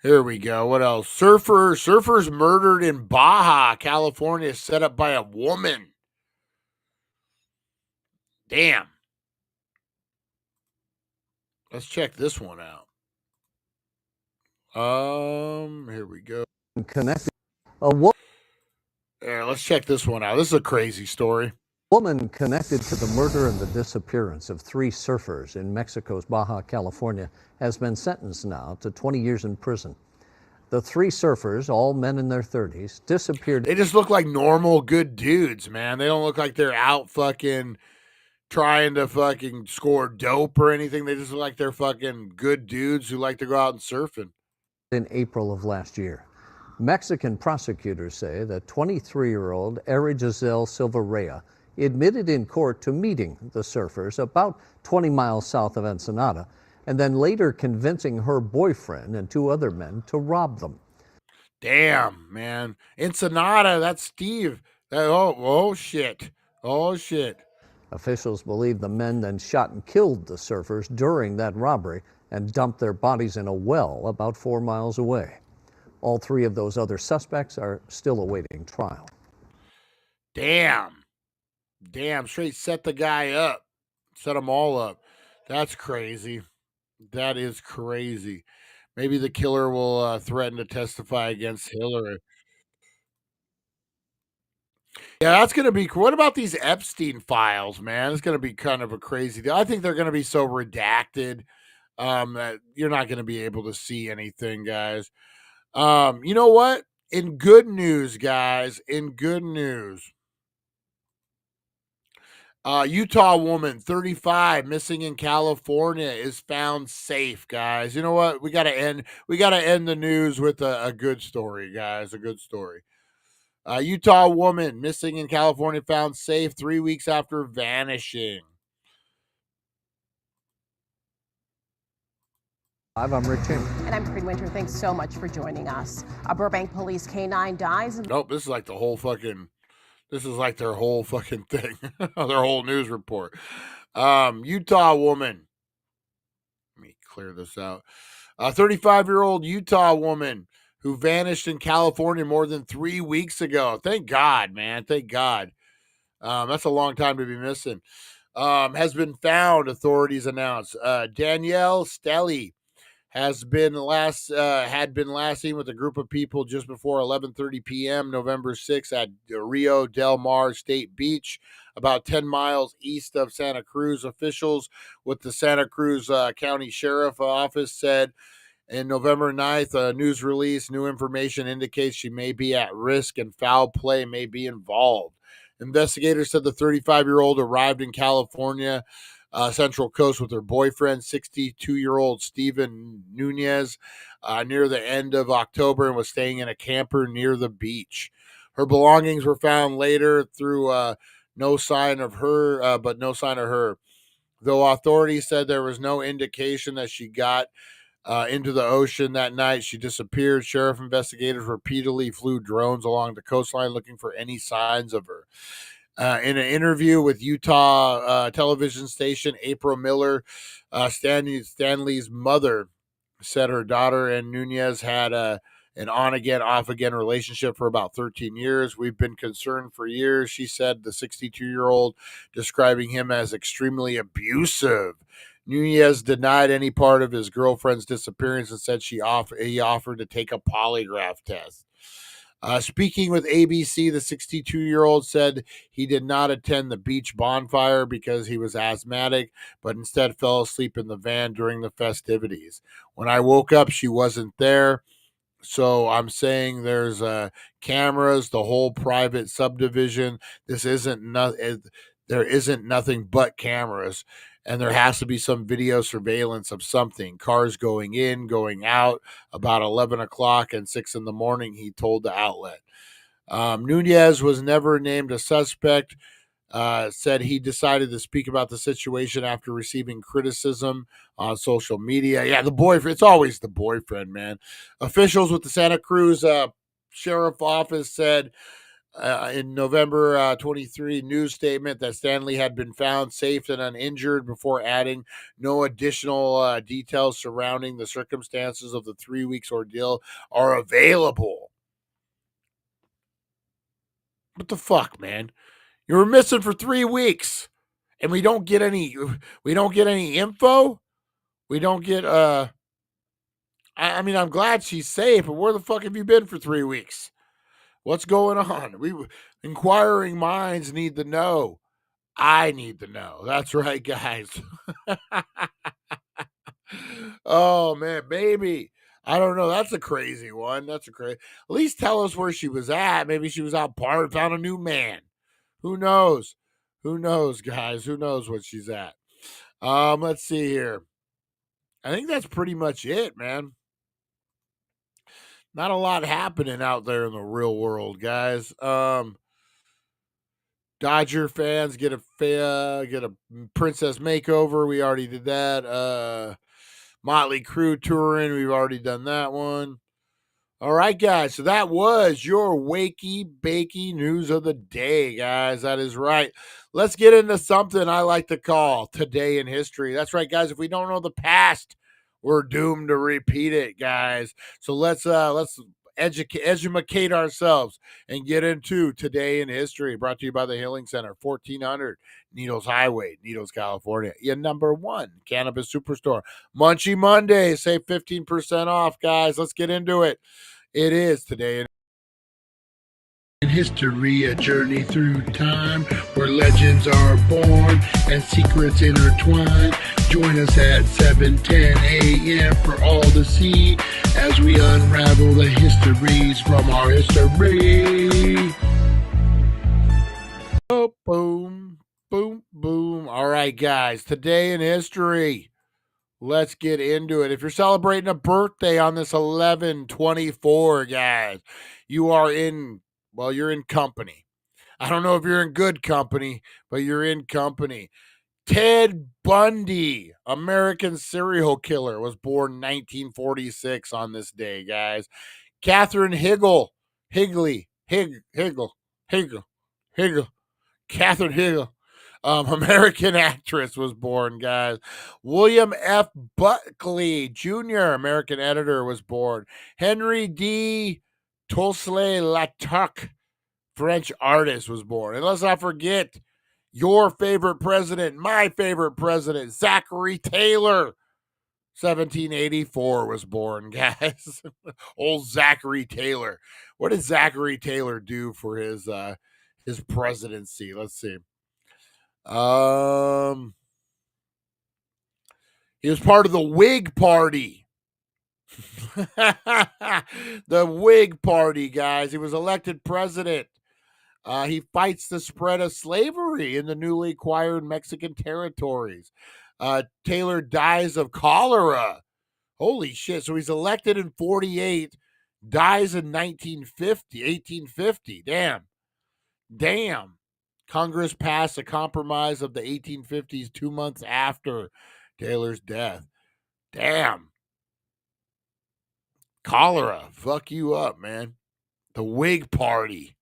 Here we go. What else? Surfers murdered in Baja, California, set up by a woman. Damn. Let's check this one out. Here we go. Connected. A woman. Yeah, let's check this one out. This is a crazy story. Woman connected to the murder and the disappearance of 3 surfers in Mexico's Baja California has been sentenced now to 20 years in prison. The 3 surfers, all men in their 30s, disappeared. They just look like normal, good dudes, man. They don't look like they're out fucking trying to fucking score dope or anything. They just look like they're fucking good dudes who like to go out and surfing. In April of last year. Mexican prosecutors say that 23-year-old Giselle Silva-Rea admitted in court to meeting the surfers about 20 miles south of Ensenada and then later convincing her boyfriend and 2 other men to rob them. Damn, man. Ensenada, that's Steve. Oh, shit. Oh, shit. Officials believe the men then shot and killed the surfers during that robbery and dumped their bodies in a well about 4 miles away. All 3 of those other suspects are still awaiting trial. Damn, straight set the guy up. Set them all up. That's crazy. That is crazy. Maybe the killer will threaten to testify against Hillary. Yeah, that's going to be cool. What about these Epstein files, man? It's going to be kind of a crazy deal. I think they're going to be so redacted that you're not going to be able to see anything, guys. You know what? In good news, guys, in good news, Utah woman, 35, missing in California, is found safe, guys. You know what? We gotta end the news with a good story, guys. A good story. Utah woman missing in California found safe 3 weeks after vanishing. I'm Rick Cheney. And I'm Creed Winter. Thanks so much for joining us. A Burbank police canine dies. Nope, this is like their whole fucking thing, their whole news report. Utah woman. Let me clear this out. A 35-year-old Utah woman who vanished in California more than 3 weeks ago. Thank God, man. Thank God. That's a long time to be missing. Has been found, authorities announced. Danielle Stelly had been last seen with a group of people just before 11:30 p.m. November 6th at Rio Del Mar State Beach, about 10 miles east of Santa Cruz. Officials with the Santa Cruz County Sheriff Office said in November 9th, a news release, new information indicates she may be at risk and foul play may be involved. Investigators said the 35-year-old arrived in California Central Coast with her boyfriend, 62-year-old Steven Nunez, near the end of October and was staying in a camper near the beach. Her belongings were found later through no sign of her, but no sign of her. Though authorities said there was no indication that she got into the ocean that night, she disappeared. Sheriff investigators repeatedly flew drones along the coastline looking for any signs of her. In an interview with Utah television station, April Miller, Stanley's mother, said her daughter and Nunez had an on-again, off-again relationship for about 13 years. We've been concerned for years, she said, the 62-year-old, describing him as extremely abusive. Nunez denied any part of his girlfriend's disappearance and said he offered to take a polygraph test. Speaking with ABC, the 62-year-old said he did not attend the beach bonfire because he was asthmatic, but instead fell asleep in the van during the festivities. When I woke up, she wasn't there. So I'm saying there's cameras, the whole private subdivision. There isn't nothing but cameras. and there has to be some video surveillance of something. Cars going in, going out, about 11 o'clock and 6 in the morning, he told the outlet. Nunez was never named a suspect. Said he decided to speak about the situation after receiving criticism on social media. Yeah, the boyfriend. It's always the boyfriend, man. Officials with the Santa Cruz Sheriff Office said in November 23 news statement that Stanley had been found safe and uninjured, before adding no additional details surrounding the circumstances of the 3 weeks ordeal are available. What the fuck, man? You were missing for 3 weeks, and we don't get any info. We don't get I mean, I'm glad she's safe, but where the fuck have you been for 3 weeks? What's going on? Inquiring minds need to know. I need to know. That's right, guys. Oh man, baby. I don't know. That's a crazy one. At least tell us where she was at. Maybe she was out partying, found a new man. Who knows? Who knows, guys? Who knows what she's at? Let's see here. I think that's pretty much it, man. Not a lot happening out there in the real world, guys. Dodger fans get a princess makeover. We already did that. Motley Crue touring. We've already done that one. All right, guys. So that was your Wakey Bakey news of the day, guys. That is right. Let's get into something I like to call Today in History. That's right, guys. If we don't know the past, we're doomed to repeat it, guys. So let's educate ourselves and get into Today in History. Brought to you by the Healing Center, 1400 Needles Highway, Needles, California. Your #1 cannabis superstore. Munchie Monday. Save 15% off, guys. Let's get into it. It is Today in History, a journey through time where legends are born and secrets intertwine. Join us at 7:10 a.m. for all to see as we unravel the histories from our history. Oh, boom, boom, boom. All right, guys, Today in History. Let's get into it. If you're celebrating a birthday on this 11/24, guys, you're in company. I don't know if you're in good company, but you're in company. Ted Bundy, American serial killer, was born 1946 on this day, guys. Catherine Catherine Higgle, American actress, was born, guys. William F. Buckley Jr., American editor, was born. Henry D. Toussaint-Louverture, French artist, was born. And let's not forget your favorite president, my favorite president, Zachary Taylor, 1784 was born, guys. Old Zachary Taylor. What did Zachary Taylor do for his presidency? Let's see. He was part of the Whig Party. The Whig Party, guys. He was elected president. He fights the spread of slavery in the newly acquired Mexican territories. Taylor dies of cholera. Holy shit. So he's elected in 48, dies in 1850. Damn. Congress passed a compromise of the 1850s 2 months after Taylor's death. Damn. Cholera. Fuck you up, man. The Whig Party.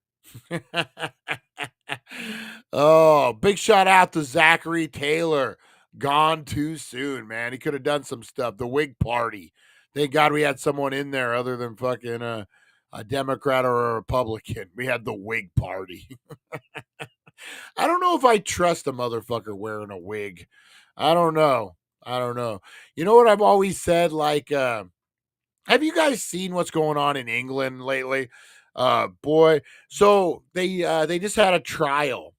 Oh, big shout out to Zachary Taylor. Gone too soon, man. He could have done some stuff. The Whig Party. Thank God we had someone in there other than fucking a Democrat or a Republican. We had the Whig Party. I don't know if I trust a motherfucker wearing a wig. I don't know. You know what I've always said? Like, have you guys seen what's going on in England lately? Boy. So they just had a trial.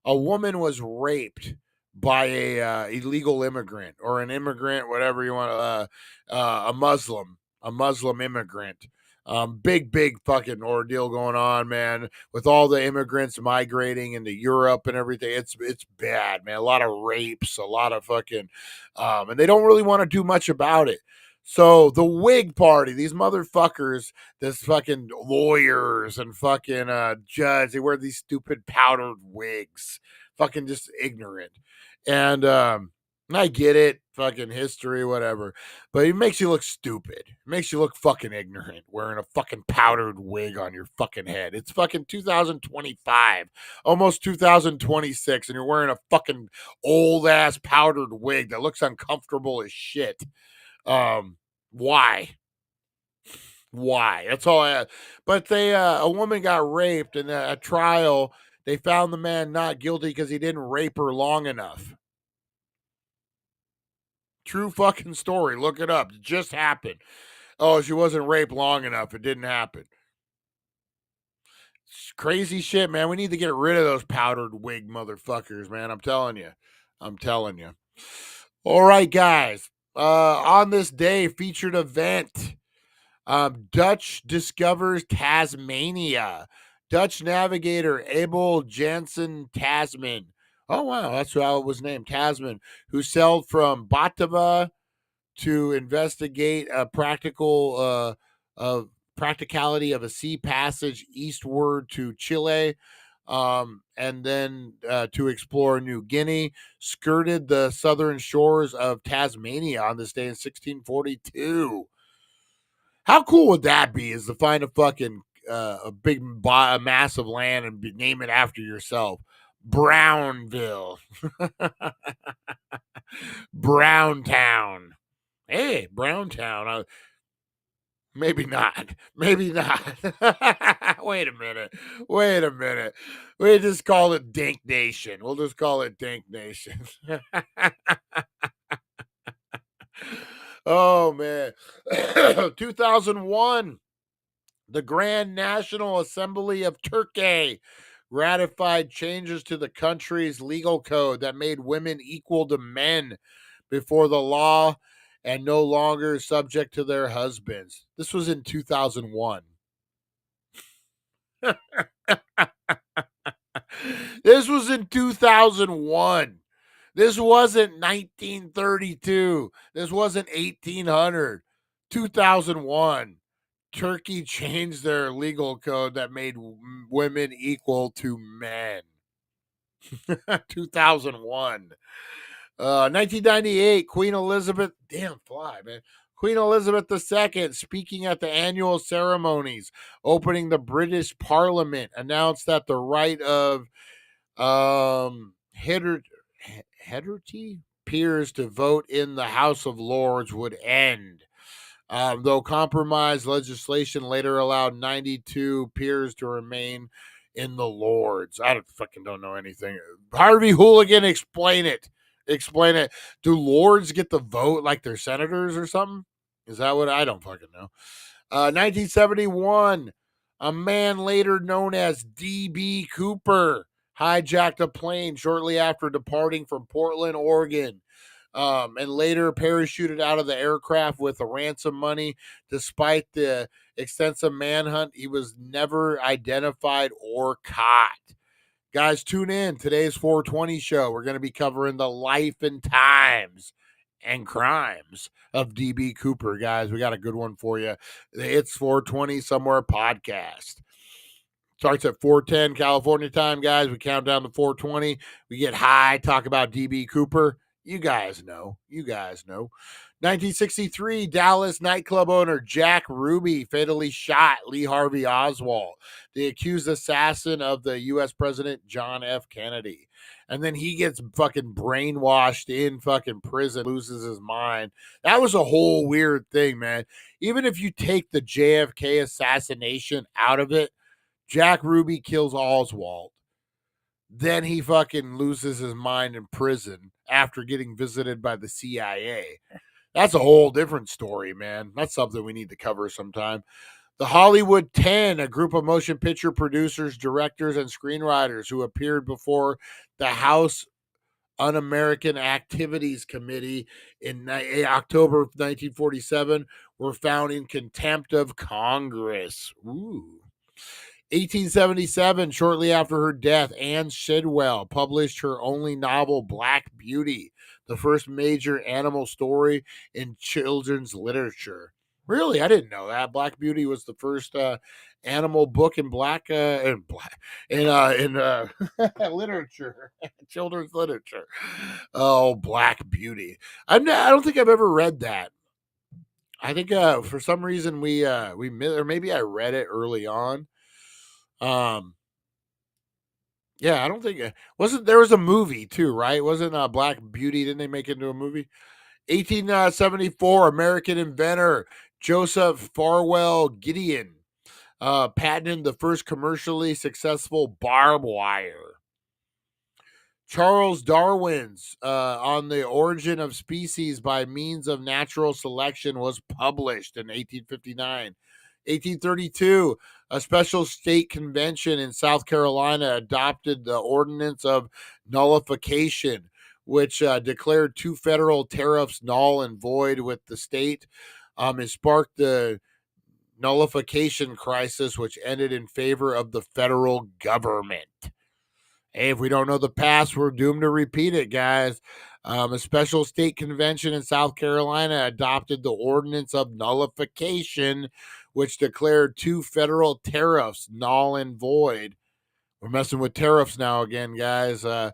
A woman was raped by a illegal immigrant or an immigrant, whatever you want, a Muslim immigrant. Big fucking ordeal going on, man, with all the immigrants migrating into Europe and everything. It's bad, man. A lot of rapes, a lot of fucking, and they don't really want to do much about it. So the Whig Party, these motherfuckers, this fucking lawyers and fucking judge, they wear these stupid powdered wigs, fucking just ignorant. And I get it, fucking history, whatever, but it makes you look stupid. It makes you look fucking ignorant wearing a fucking powdered wig on your fucking head. It's fucking 2025, almost 2026, and you're wearing a fucking old ass powdered wig that looks uncomfortable as shit. Why? Why? That's all I have. But they, a woman got raped in a trial. They found the man not guilty because he didn't rape her long enough. True fucking story. Look it up. It just happened. Oh, she wasn't raped long enough. It didn't happen. It's crazy shit, man. We need to get rid of those powdered wig motherfuckers, man. I'm telling you. All right, guys. On this day, featured event. Dutch discovers Tasmania. Dutch navigator Abel Jansen Tasman. Oh, wow. That's how it was named. Tasman, who sailed from Batava to investigate a practicality of a sea passage eastward to Chile, and then to explore New Guinea, skirted the southern shores of Tasmania on this day in 1642. How cool would that be? Is to find a fucking a mass of land and name it after yourself. Brownville. Browntown. Hey, Browntown. Maybe not. Maybe not. Wait a minute. We just call it Dank Nation. We'll just call it Dank Nation. Oh, man. 2001. The Grand National Assembly of Turkey ratified changes to the country's legal code that made women equal to men before the law and no longer subject to their husbands. This was in 2001. This was in 2001. This wasn't 1932. This wasn't 1800. 2001. Turkey changed their legal code that made women equal to men. 2001. 1998, Queen Elizabeth, Queen Elizabeth II, speaking at the annual ceremonies opening the British Parliament, announced that the right of hereditary peers to vote in the House of Lords would end. Though compromise legislation later allowed 92 peers to remain in the Lords. I don't know anything. Harvey Hooligan, explain it. Do Lords get the vote like they're senators or something? Is that what? I don't fucking know. 1971, a man later known as D.B. Cooper hijacked a plane shortly after departing from Portland, Oregon. And later parachuted out of the aircraft with the ransom money. Despite the extensive manhunt, he was never identified or caught. Guys, tune in. Today's 420 show. We're going to be covering the life and times and crimes of D.B. Cooper, guys. We got a good one for you. It's 420 Somewhere podcast. Starts at 4:10 California time, guys. We count down to 4:20. We get high, talk about D.B. Cooper. You guys know. 1963, Dallas nightclub owner Jack Ruby fatally shot Lee Harvey Oswald, the accused assassin of the U.S. President John F. Kennedy. And then he gets fucking brainwashed in fucking prison, loses his mind. That was a whole weird thing, man. Even if you take the JFK assassination out of it, Jack Ruby kills Oswald. Then he fucking loses his mind in prison after getting visited by the CIA. That's a whole different story, man. That's something we need to cover sometime. The Hollywood 10, a group of motion picture producers, directors, and screenwriters who appeared before the House Un-American Activities Committee in October of 1947 were found in contempt of Congress. Ooh. 1877, shortly after her death, Anne Shidwell published her only novel, Black Beauty, the first major animal story in children's literature. Really, I didn't know that. Black Beauty was the first animal book in literature, children's literature. Oh, Black Beauty. I don't think I've ever read that. I think for some reason we or maybe I read it early on. Yeah, I don't think there was a movie too, right? Wasn't Black Beauty? Didn't they make it into a movie? 1874, American inventor Joseph Farwell Gideon patented the first commercially successful barbed wire. Charles Darwin's On the Origin of Species by Means of Natural Selection was published in 1859. 1832, a special state convention in South Carolina adopted the Ordinance of Nullification, which declared 2 federal tariffs null and void with the state. It sparked the nullification crisis, which ended in favor of the federal government. Hey, if we don't know the past, we're doomed to repeat it, guys. A special state convention in South Carolina adopted the Ordinance of Nullification, which declared 2 federal tariffs null and void. We're messing with tariffs now again, guys. I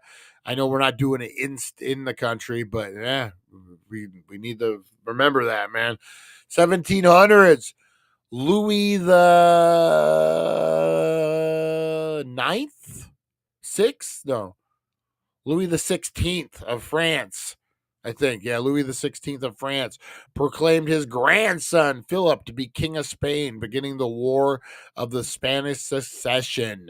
know we're not doing it in the country, but yeah, we need to remember that, man. 1700s, Louis the Louis the 16th of France, I think. Yeah, Louis the 16th of France proclaimed his grandson, Philip, to be King of Spain, beginning the War of the Spanish Succession.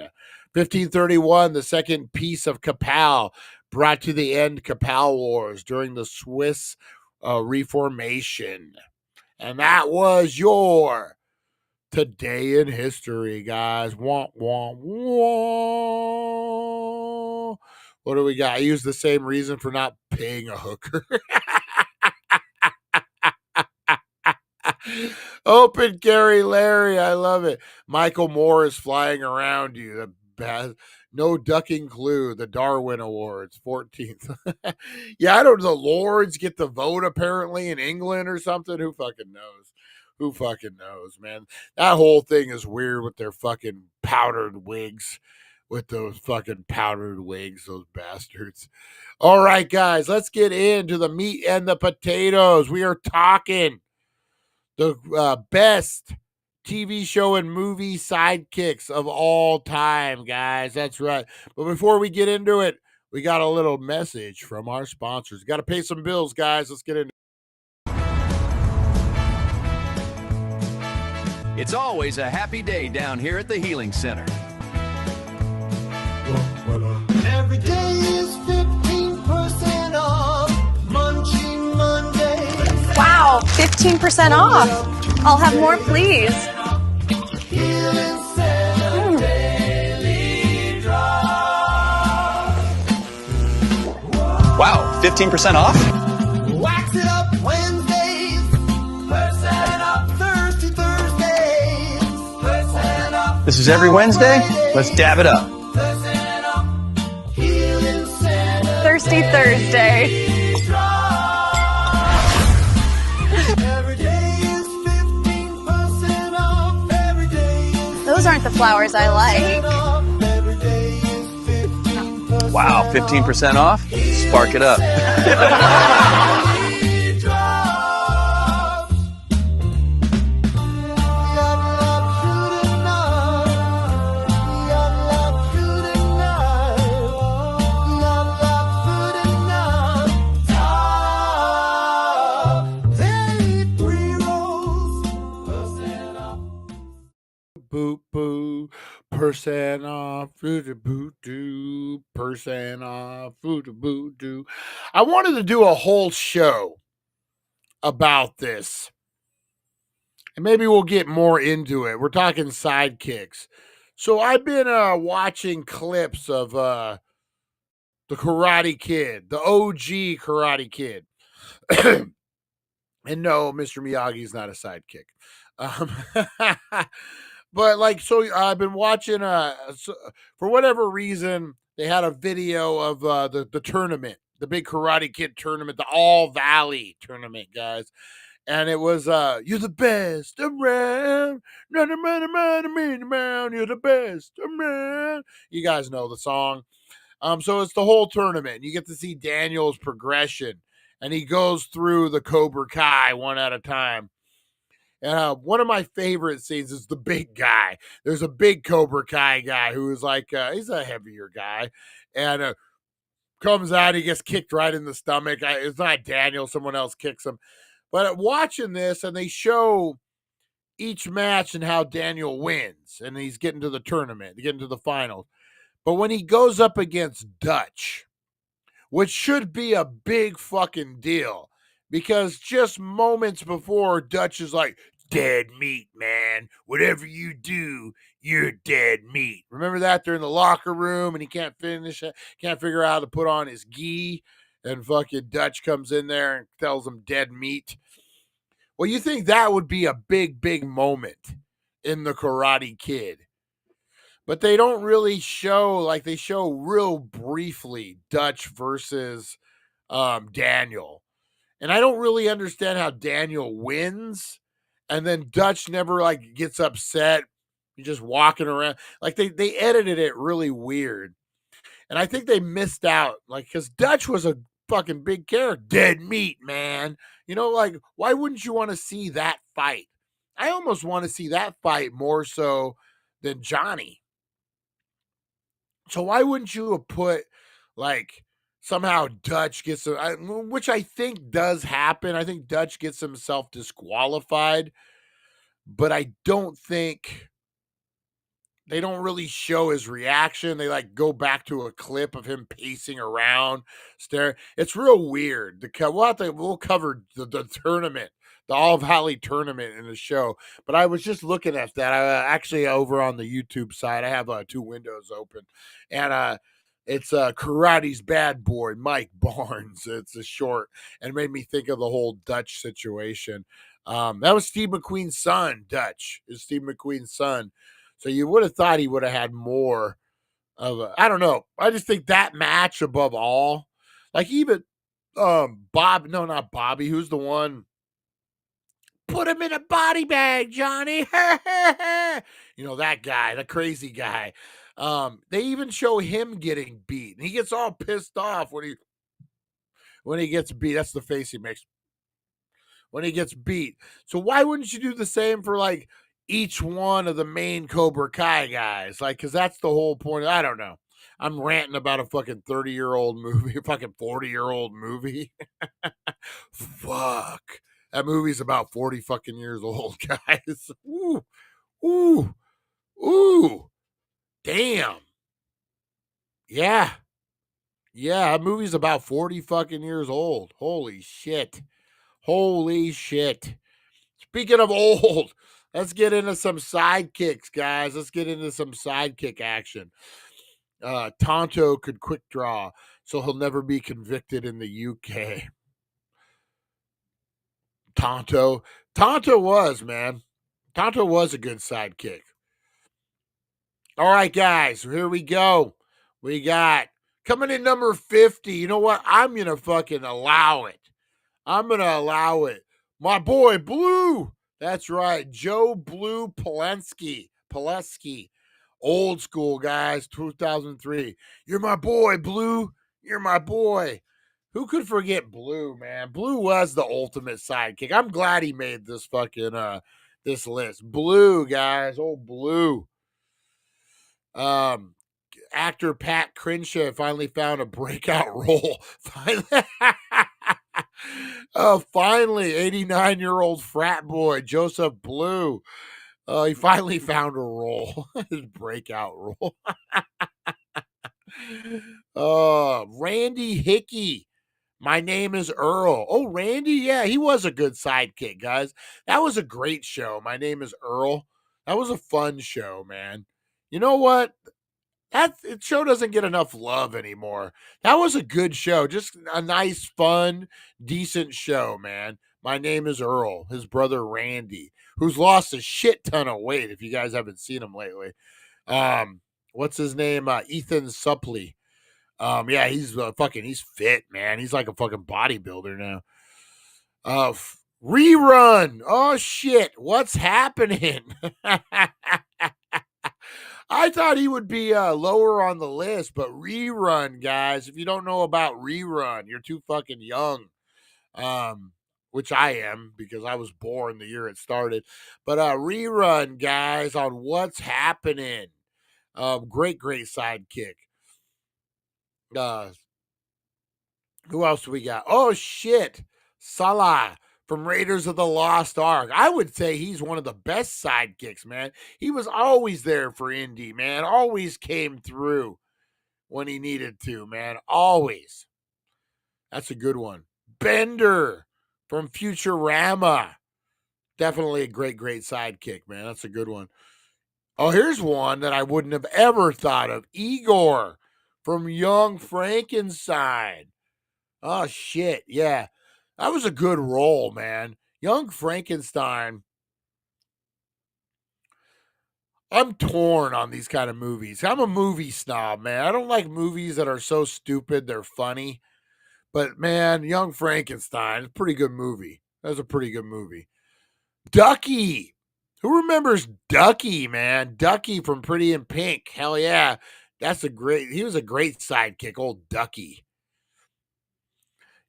1531, the Second Peace of Capel brought to the end Capel Wars during the Swiss Reformation. And that was your Today in History, guys. Wah, wah, wah. What do we got? I use the same reason for not paying a hooker. Open Gary Larry. I love it. Michael Moore is flying around you. No ducking clue. The Darwin Awards, 14th. Yeah, I don't know. The Lords get the vote apparently in England or something. Who fucking knows? Who fucking knows, man? That whole thing is weird with their fucking powdered wigs. With those fucking powdered wigs, those bastards. All right, guys, let's get into the meat and the potatoes. We are talking the best TV show and movie sidekicks of all time, guys. That's right. But before we get into it, we got a little message from our sponsors. Got to pay some bills, guys. Let's get into it. It's always a happy day down here at the Healing Center. Every day is 15% off. Munchie Monday. Wow, 15% off. I'll have more, please. Healing Center Daily Drop. Wow, 15% off? Wax it up Wednesdays. Percent up Thursdays. Percent up. This is every Wednesday? Let's dab it up. Percent up. Healing Center Thirsty Thursday. Every day is 15% off. Every day is Those aren't the flowers I like. off. Every day is 15%. Wow, 15% off? Spark it up. Boop boo, percent off, boo doo, percent off, boo doo. I wanted to do a whole show about this, and maybe we'll get more into it. We're talking sidekicks. So I've been watching clips of the the Karate Kid, the OG Karate Kid. And no, Mr. Miyagi is not a sidekick. But like, so I've been watching, for whatever reason, they had a video of the tournament, the big Karate Kid tournament, the All Valley tournament, guys. And it was, you're the best around, you're the best around. You guys know the song. So it's the whole tournament. You get to see Daniel's progression, and he goes through the Cobra Kai one at a time. And one of my favorite scenes is the big guy. There's a big Cobra Kai guy who is like, he's a heavier guy, and comes out, he gets kicked right in the stomach. It's not Daniel, someone else kicks him. But watching this, and they show each match and how Daniel wins, and he's getting to the tournament, getting to the finals. But when he goes up against Dutch, which should be a big fucking deal, because just moments before, Dutch is like, dead meat, man. Whatever you do, you're dead meat. Remember that? They're in the locker room, and he can't figure out how to put on his gi, and fucking Dutch comes in there and tells him dead meat. Well, you think that would be a big, big moment in the Karate Kid. But they don't really show, like they show real briefly Dutch versus Daniel. And I don't really understand how Daniel wins. And then Dutch never like gets upset. He's just walking around. Like they edited it really weird. And I think they missed out. Like, because Dutch was a fucking big character. Dead meat, man. You know, like, why wouldn't you want to see that fight? I almost want to see that fight more so than Johnny. So why wouldn't you have put, like, somehow Dutch gets, which I think does happen. I think Dutch gets himself disqualified, but I don't think, they don't really show his reaction. They like go back to a clip of him pacing around, staring. It's real weird. We'll cover the tournament, the All Valley tournament in the show. But I was just looking at that. I actually over on the YouTube side, I have two windows open, and it's Karate's Bad Boy, Mike Barnes. It's a short, and it made me think of the whole Dutch situation. That was Steve McQueen's son. Dutch is Steve McQueen's son. So you would have thought he would have had more of I don't know. I just think that match above all, like even not Bobby, who's the one? Put him in a body bag, Johnny. You know, that guy, the crazy guy. They even show him getting beat, and he gets all pissed off when he gets beat. That's the face he makes when he gets beat. So why wouldn't you do the same for like each one of the main Cobra Kai guys? Like, because that's the whole point. I don't know. I'm ranting about a fucking 30-year-old movie, a fucking 40-year-old movie. Fuck. That movie's about 40 fucking years old, guys. Ooh. Ooh. Ooh. Damn. Yeah. Yeah, that movie's about 40 fucking years old. Holy shit. Holy shit. Speaking of old, let's get into some sidekicks, guys. Let's get into some sidekick action. Tonto could quick draw, so he'll never be convicted in the UK. Tonto was, man. Tonto was a good sidekick. All right, guys, here we go. We got coming in number 50. You know what? I'm going to fucking allow it. I'm going to allow it. My boy, Blue. That's right. Joe Blue Pileski. Old school, guys. 2003. You're my boy, Blue. You're my boy. Who could forget Blue, man? Blue was the ultimate sidekick. I'm glad he made this fucking this list. Blue, guys. Old Blue. Actor Pat Crenshaw finally found a breakout role. Finally, 89-year-old frat boy Joseph Blue. He finally found a role. His breakout role. Randy Hickey. My Name is Earl. Oh, Randy, yeah, he was a good sidekick, guys. That was a great show. My Name is Earl. That was a fun show, man. You know what? That show doesn't get enough love anymore. That was a good show. Just a nice, fun, decent show, man. My Name is Earl, his brother Randy, who's lost a shit ton of weight, if you guys haven't seen him lately. What's his name? Ethan Suplee. Yeah, he's he's fit, man. He's like a fucking bodybuilder now. Rerun. Oh shit, what's happening? I thought he would be lower on the list, but Rerun, guys, if you don't know about Rerun, you're too fucking young. Which I am because I was born the year it started. But Rerun, guys, on What's Happening. Great Sidekick. Who else do we got? Oh shit, Salah from Raiders of the Lost Ark. I would say he's one of the best sidekicks, man. He was always there for Indy, man. Always came through when he needed to, man. Always. That's a good one. Bender from Futurama. Definitely a great sidekick, man. That's a good one. Oh, here's one that I wouldn't have ever thought of. Igor from Young Frankenstein. Oh, shit. Yeah. That was a good role, man. Young Frankenstein. I'm torn on these kind of movies. I'm a movie snob, man. I don't like movies that are so stupid they're funny. But, man, Young Frankenstein, pretty good movie. That was a pretty good movie. Ducky. Who remembers Ducky, man? Ducky from Pretty in Pink. Hell yeah. He was a great sidekick, old Ducky.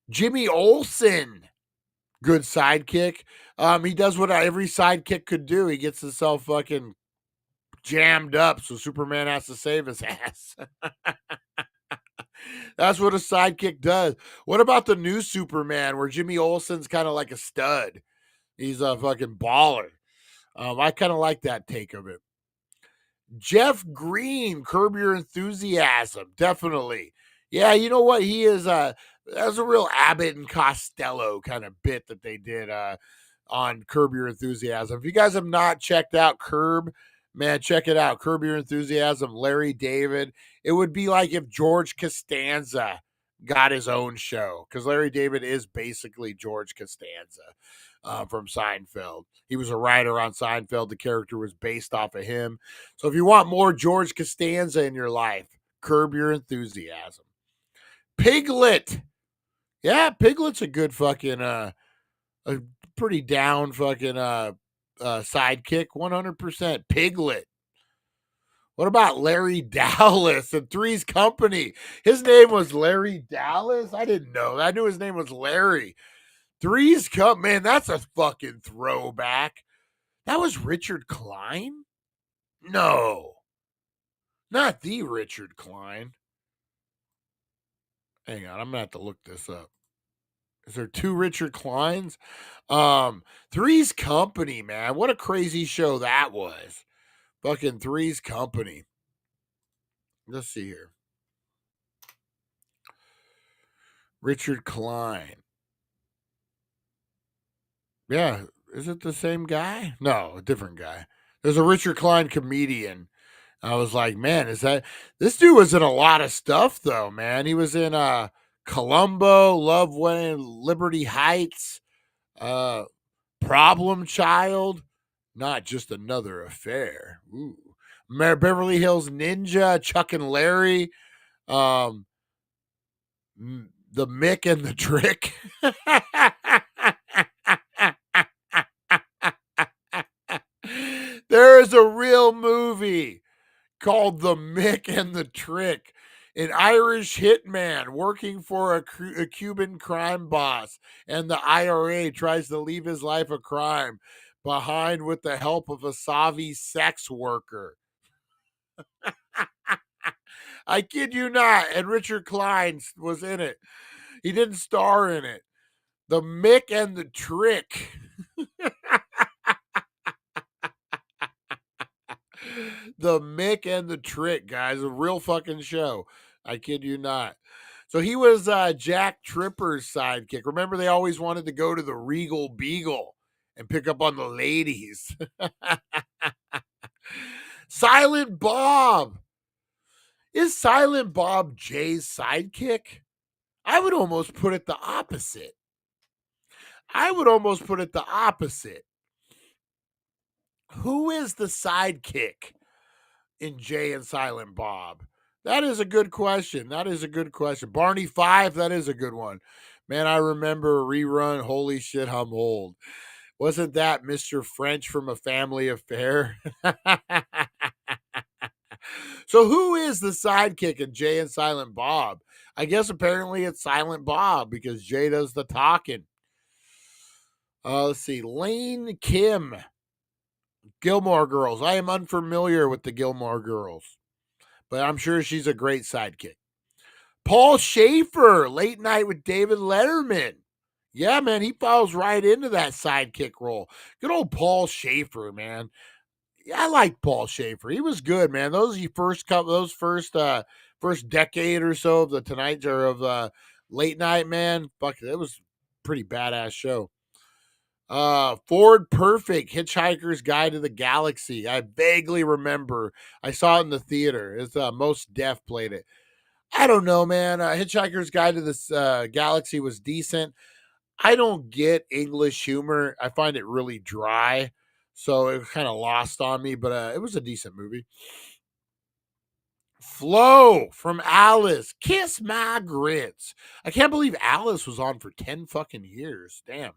Jimmy Olsen, good sidekick. He does what every sidekick could do. He gets himself fucking jammed up, so Superman has to save his ass. That's what a sidekick does. What about the new Superman, where Jimmy Olsen's kind of like a stud? He's a fucking baller. I kind of like that take of it. Jeff Green, Curb Your Enthusiasm, definitely. Yeah, you know what? He is that was a real Abbott and Costello kind of bit that they did on Curb Your Enthusiasm. If you guys have not checked out Curb, man, check it out. Curb Your Enthusiasm, Larry David. It would be like if George Costanza got his own show, because Larry David is basically George Costanza from Seinfeld. He was a writer on Seinfeld. The character was based off of him. So if you want more George Costanza in your life, Curb Your Enthusiasm. Piglet. Yeah, Piglet's a good fucking, a pretty down fucking sidekick. 100%. Piglet. What about Larry Dallas and Three's Company? His name was Larry Dallas? I didn't know. I knew his name was Larry. Three's Company. Man, that's a fucking throwback. That was Richard Klein? No. Not the Richard Klein. Hang on, I'm gonna have to look this up. Is there two Richard Kleins? Three's Company, man. What a crazy show that was. Fucking Three's Company. Let's see here. Richard Klein. Yeah, is it the same guy? No, a different guy. There's a Richard Klein comedian. I was like, man, this dude was in a lot of stuff though, man. He was in Columbo, Love When Liberty Heights, Problem Child, Not Just Another Affair. Ooh. Beverly Hills Ninja, Chuck and Larry, The Mick and the Trick. There is a real movie called The Mick and the Trick. An Irish hitman working for a Cuban crime boss, and the IRA tries to leave his life a crime behind with the help of a savvy sex worker. I kid you not. And Richard Klein was in it. He didn't star in it. The Mick and the Trick. The Mick and the Trick, guys. A real fucking show. I kid you not. So he was Jack Tripper's sidekick. Remember, they always wanted to go to the Regal Beagle and pick up on the ladies. Silent Bob. Is Silent Bob Jay's sidekick? I would almost put it the opposite. Who is the sidekick in Jay and Silent Bob? That is a good question. Barney Fife, that is a good one. Man, I remember a rerun. Holy shit, I'm old. Wasn't that Mr. French from A Family Affair? So who is the sidekick in Jay and Silent Bob? I guess apparently it's Silent Bob because Jay does the talking. Let's see. Lane Kim. Gilmore Girls. I am unfamiliar with the Gilmore Girls, but I'm sure she's a great sidekick. Paul Schaefer. Late Night with David Letterman. Yeah, man, he falls right into that sidekick role. Good old Paul Schaefer, man. Yeah, I like Paul Schaefer. He was good, man. First decade or so of the Tonight or of Late Night, man. Fuck, that was a pretty badass show. Ford Perfect, Hitchhiker's Guide to the Galaxy. I vaguely remember. I saw it in the theater. It's Most Def played it. I don't know, man. Hitchhiker's Guide to this Galaxy was decent. I don't get English humor. I find it really dry. So it was kind of lost on me, but it was a decent movie. Flo from Alice. Kiss My Grits. I can't believe Alice was on for 10 fucking years. Damn.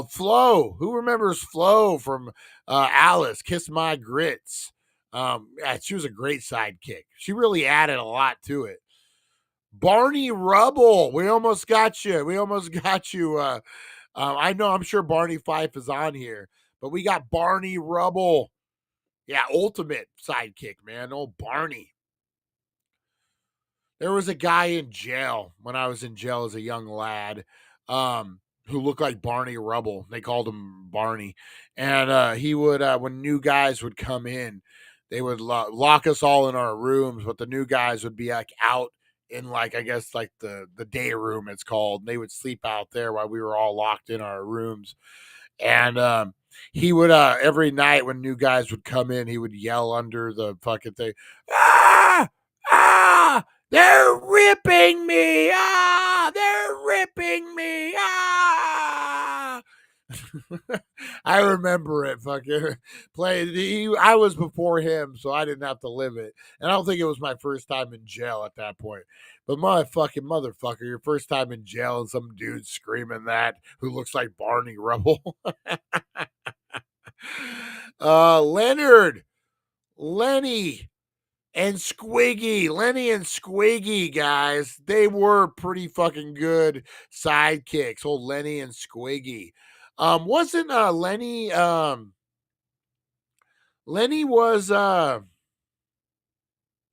Flo. Who remembers Flo from Alice? Kiss My Grits. Yeah, she was a great sidekick. She really added a lot to it. Barney Rubble. We almost got you. I know, I'm sure Barney Fife is on here, but we got Barney Rubble. Yeah, ultimate sidekick, man. Old Barney. There was a guy in jail when I was in jail as a young lad who looked like Barney Rubble. They called him Barney. And he would, when new guys would come in, they would lock us all in our rooms, but the new guys would be like out in like, I guess like the day room it's called. They would sleep out there while we were all locked in our rooms. And he would every night when new guys would come in, he would yell under the fucking thing, "Ah! Ah! They're ripping me! Ah! They're ripping me! Ah!" I remember it, fucker. I was before him, so I didn't have to live it. And I don't think it was my first time in jail at that point. But motherfucker, your first time in jail and some dude screaming that who looks like Barney Rubble. Leonard, Lenny, and Squiggy. Lenny and Squiggy, guys. They were pretty fucking good sidekicks. Old Lenny and Squiggy. Wasn't Lenny Lenny was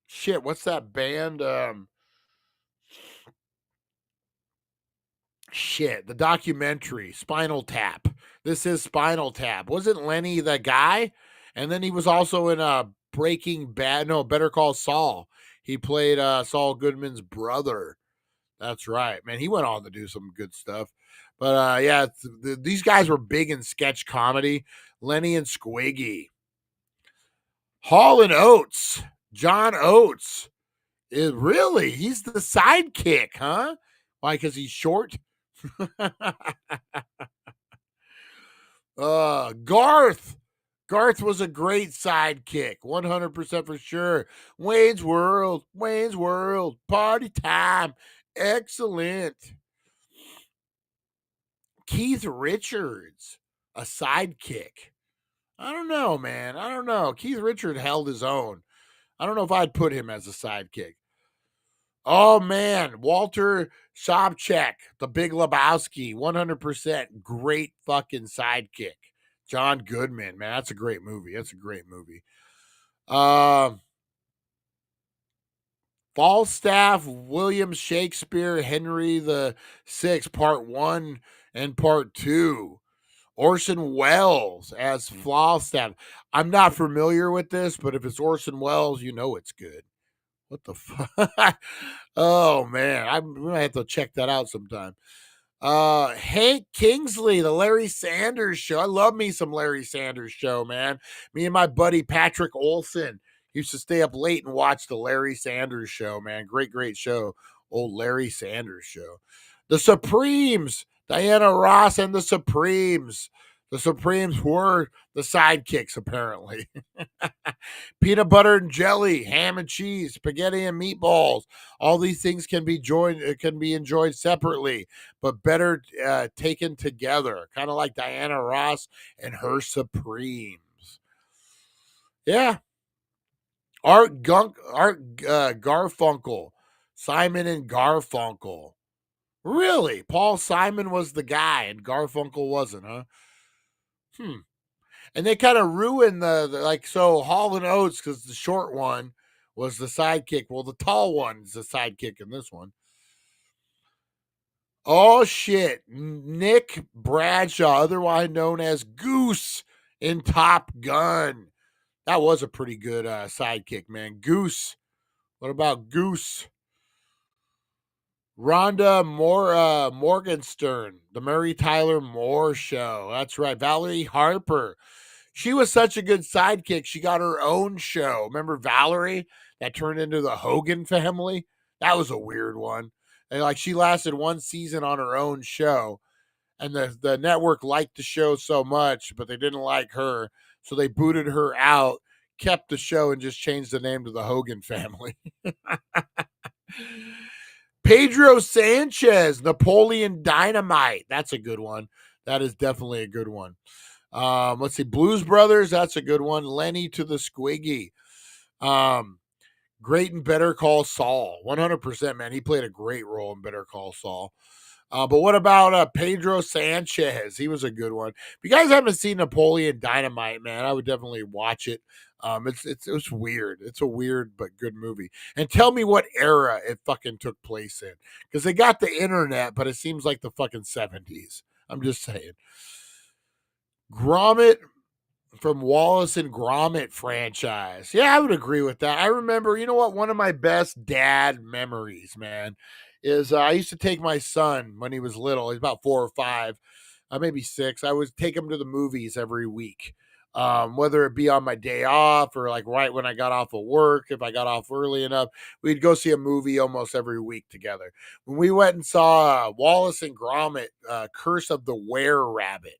shit, what's that band? Shit, the documentary, Spinal Tap. This is Spinal Tap. Wasn't Lenny the guy? And then he was also in Breaking Bad. No, Better Call Saul. He played Saul Goodman's brother. That's right, man. He went on to do some good stuff. But yeah, these guys were big in sketch comedy. Lenny and Squiggy. Hall and Oates. John Oates. He's the sidekick, huh? Why? Because he's short? Garth. Garth was a great sidekick. 100% for sure. Wayne's World. Party time. Excellent. Keith Richards, a sidekick. I don't know, man. I don't know. Keith Richards held his own. I don't know if I'd put him as a sidekick. Oh, man. Walter Sobchak, The Big Lebowski, 100% great fucking sidekick. John Goodman, man. That's a great movie. Falstaff, William Shakespeare, Henry VI, Part 1 and Part 2. Orson Welles as Falstaff. I'm not familiar with this, but if it's Orson Welles, you know it's good. What the fuck? Oh, man. I'm going to have to check that out sometime. Hank Kingsley, The Larry Sanders Show. I love me some Larry Sanders Show, man. Me and my buddy Patrick Olson Used to stay up late and watch the Larry Sanders Show, man. Great show. Old Larry Sanders Show. The Supremes, Diana Ross and the Supremes. The Supremes were the Sidekicks, apparently. Peanut butter and jelly, ham and cheese, spaghetti and meatballs. All these things can be enjoyed separately, but better taken together. Kind of like Diana Ross and her Supremes. Yeah. Art Garfunkel. Simon and Garfunkel. Really? Paul Simon was the guy and Garfunkel wasn't, huh? And they kind of ruined so Hall and Oates, because the short one was the sidekick. Well, the tall one's the sidekick in this one. Oh, shit. Nick Bradshaw, otherwise known as Goose in Top Gun. That was a pretty good sidekick, man. Goose. What about Goose? Rhonda Morgenstern, the Mary Tyler Moore Show. That's right. Valerie Harper. She was such a good sidekick. She got her own show. Remember Valerie? That turned into the Hogan family? That was a weird one. And she lasted one season on her own show. And the network liked the show so much, but they didn't like her. So they booted her out, kept the show, and just changed the name to the Hogan family. Pedro Sanchez, Napoleon Dynamite. That's a good one. That is definitely a good one. Let's see. Blues Brothers. That's a good one. Lenny to the Squiggy. Great in Better Call Saul. 100%, man. He played a great role in Better Call Saul. But what about Pedro Sanchez? He was a good one. If you guys haven't seen Napoleon Dynamite, man, I would definitely watch it. It's weird. It's a weird but good movie. And tell me what era it fucking took place in. Because they got the internet, but it seems like the fucking 70s. I'm just saying. Gromit from Wallace and Gromit franchise. Yeah, I would agree with that. I remember, you know what? One of my best dad memories, man, is I used to take my son when he was little. He's about 4 or 5, maybe 6. I would take him to the movies every week, whether it be on my day off or right when I got off of work. If I got off early enough, we'd go see a movie almost every week together. When we went and saw Wallace and Gromit, Curse of the Were-Rabbit,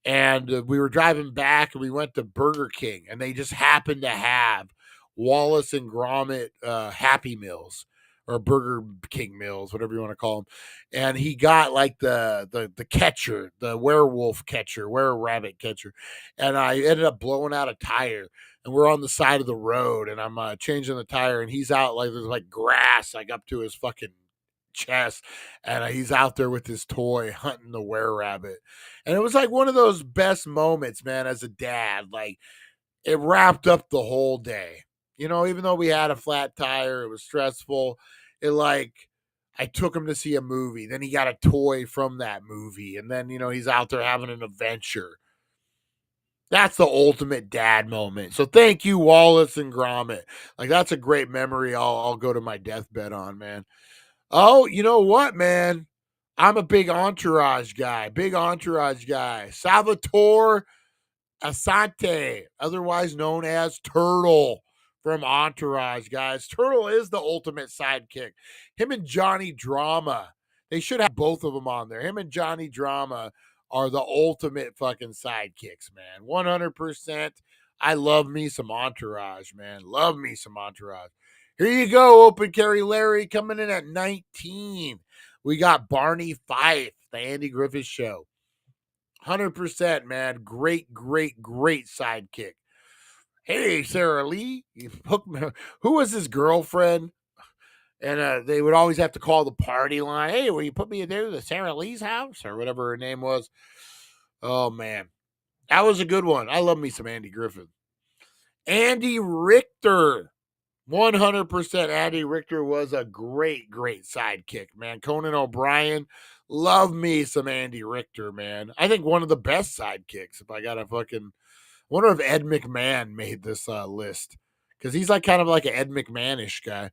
and we were driving back and we went to Burger King, and they just happened to have Wallace and Gromit Happy Meals, or Burger King meals, whatever you want to call them. And he got the catcher, the werewolf catcher, were-rabbit catcher. And I ended up blowing out a tire, and we're on the side of the road, and I'm changing the tire, and he's out there's grass up to his fucking chest, and he's out there with his toy hunting the were-rabbit. And it was one of those best moments, man, as a dad. It wrapped up the whole day. Even though we had a flat tire, it was stressful. I took him to see a movie. Then he got a toy from that movie. And then, he's out there having an adventure. That's the ultimate dad moment. So thank you, Wallace and Gromit. That's a great memory I'll go to my deathbed on, man. Oh, you know what, man? I'm a big Entourage guy. Salvatore Asante, otherwise known as Turtle from Entourage, guys. Turtle is the ultimate sidekick. Him and Johnny Drama. They should have both of them on there. Him and Johnny Drama are the ultimate fucking sidekicks, man. 100%. I love me some Entourage, man. Love me some Entourage. Here you go, Open Carry Larry coming in at 19. We got Barney Fife, the Andy Griffith Show. 100%, man. Great sidekick. Hey, Sarah Lee. Who was his girlfriend? And they would always have to call the party line. Hey, will you put me there to Sarah Lee's house? Or whatever her name was. Oh, man. That was a good one. I love me some Andy Griffith. Andy Richter. 100% Andy Richter was a great sidekick, man. Conan O'Brien. Love me some Andy Richter, man. I think one of the best sidekicks. If I got to fucking... I wonder if Ed McMahon made this list. Because he's kind of an Ed McMahon-ish guy.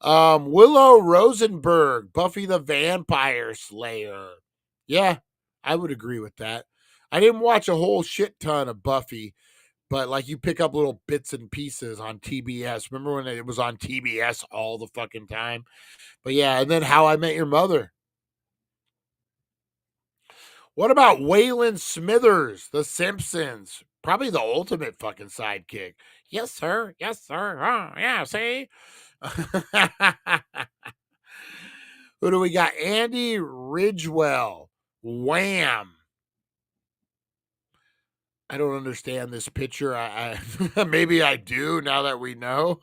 Willow Rosenberg, Buffy the Vampire Slayer. Yeah, I would agree with that. I didn't watch a whole shit ton of Buffy, but like you pick up little bits and pieces on TBS. Remember when it was on TBS all the fucking time? But yeah, and then How I Met Your Mother. What about Waylon Smithers, The Simpsons? Probably the ultimate fucking sidekick. Yes, sir. Yes, sir. Oh, yeah, see? Who do we got? Andy Ridgewell. Wham. I don't understand this picture. I maybe I do now that we know.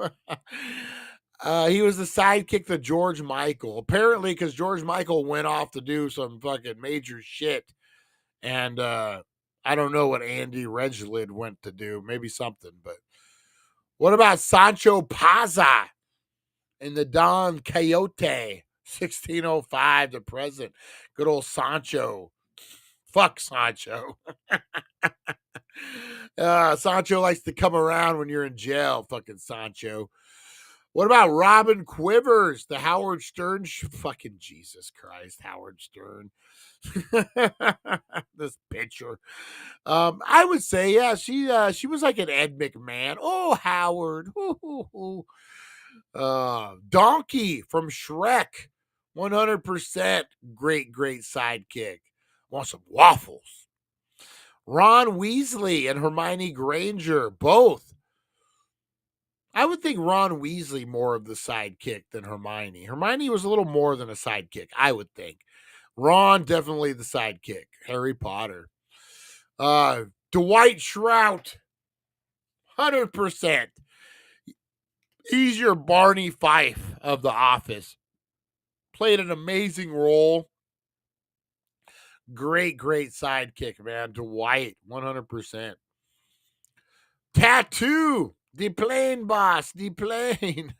He was the sidekick to George Michael. Apparently, because George Michael went off to do some fucking major shit. And I don't know what Andy Ridgewell went to do. Maybe something. But what about Sancho Panza in the Don Quixote, 1605 to present? Good old Sancho. Fuck Sancho. Sancho likes to come around when you're in jail, fucking Sancho. What about Robin Quivers, the Howard Stern? Fucking Jesus Christ, Howard Stern. This picture. I would say, yeah, she was like an Ed McMahon. Oh, Howard. Donkey from Shrek. 100% great sidekick. Want some waffles. Ron Weasley and Hermione Granger, both. I would think Ron Weasley more of the sidekick than Hermione. Hermione was a little more than a sidekick, I would think. Ron, definitely the sidekick. Harry Potter. Dwight Schrute, 100%. He's your Barney Fife of The Office. Played an amazing role. Great sidekick, man. Dwight, 100%. Tattoo, the plane boss, the plane.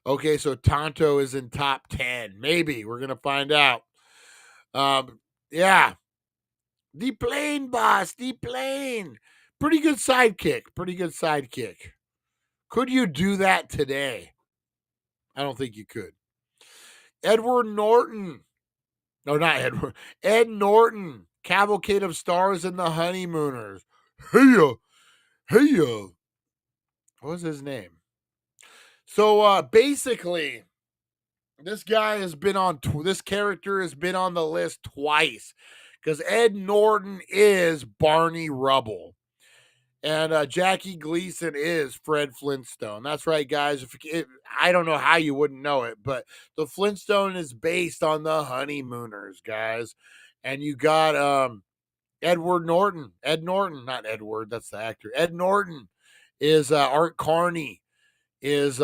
Okay, so Tonto is in top 10. Maybe. We're going to find out. Yeah. The plane boss, the plane. Pretty good sidekick. Could you do that today? I don't think you could. Edward Norton. No, not Edward. Ed Norton. Cavalcade of Stars and the Honeymooners. Hey, what was his name? So basically, this guy has been on. This character has been on the list twice because Ed Norton is Barney Rubble, and Jackie Gleason is Fred Flintstone. That's right, guys. I don't know how you wouldn't know it, but the Flintstone is based on the Honeymooners, guys. And you got Edward Norton. Ed Norton, not Edward. That's the actor. Ed Norton is Art Carney. Is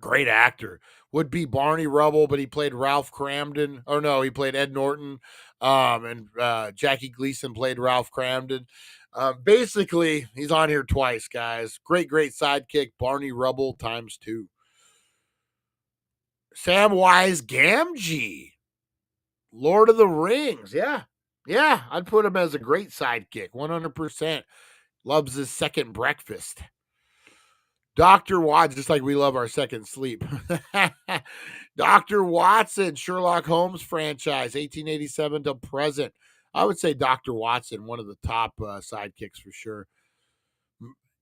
great actor. Would be Barney Rubble, but he played Ralph Cramden. Or no, he played Ed Norton. And Jackie Gleason played Ralph Cramden. Basically, he's on here twice, guys. Great sidekick. Barney Rubble ×2. Samwise Gamgee. Lord of the Rings. Yeah, I'd put him as a great sidekick. 100%. Loves his second breakfast. Dr. Watson, just like we love our second sleep. Dr. Watson, Sherlock Holmes franchise, 1887 to present. I would say Dr. Watson, one of the top sidekicks for sure.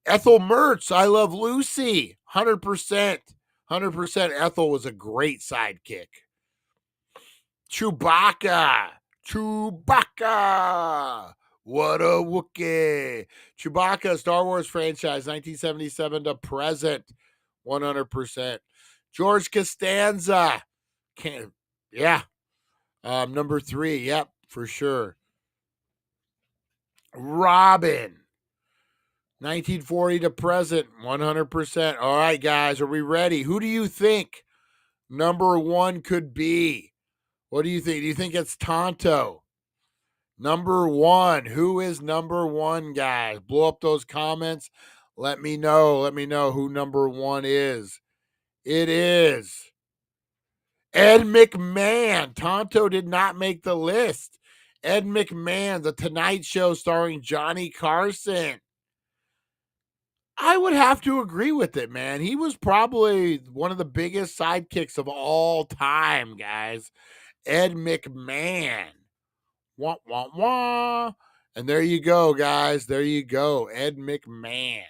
Ethel Mertz, I Love Lucy, 100%. 100% Ethel was a great sidekick. Chewbacca. What a Wookiee. Chewbacca, Star Wars franchise, 1977 to present. 100%. George Costanza. Number 3. Yep, for sure. Robin. 1940 to present. 100%. All right, guys, are we ready? Who do you think number 1 could be? What do you think? Do you think it's Tonto? Number 1. Who is number 1, guys? Blow up those comments. Let me know. Who number 1 is. It is Ed McMahon. Tonto did not make the list. Ed McMahon, The Tonight Show starring Johnny Carson. I would have to agree with it, man. He was probably one of the biggest sidekicks of all time, guys. Ed McMahon. Wah, wah, wah. And there you go, guys. There you go. Ed McMahon.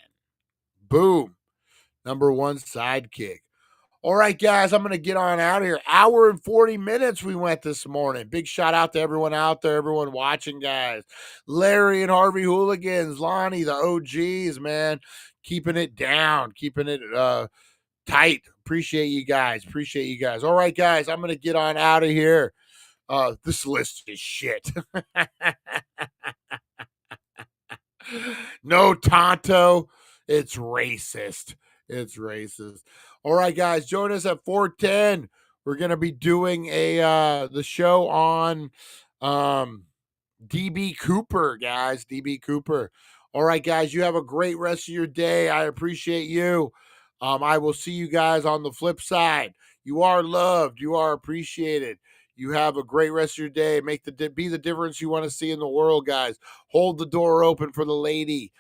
Boom. Number one sidekick. All right, guys, I'm going to get on out of here. Hour and 40 minutes we went this morning. Big shout out to everyone out there, everyone watching, guys. Larry and Harvey Hooligans, Lonnie, the OGs, man. Keeping it down, keeping it tight. Appreciate you guys. Appreciate you guys. All right, guys, I'm going to get on out of here. This list is shit. No Tonto. It's racist. It's racist. All right, guys, join us at 4:10. We're going to be doing the show on DB Cooper, guys. DB Cooper. All right, guys, you have a great rest of your day. I appreciate you. I will see you guys on the flip side. You are loved. You are appreciated. You have a great rest of your day. Be the difference you want to see in the world, guys. Hold the door open for the lady.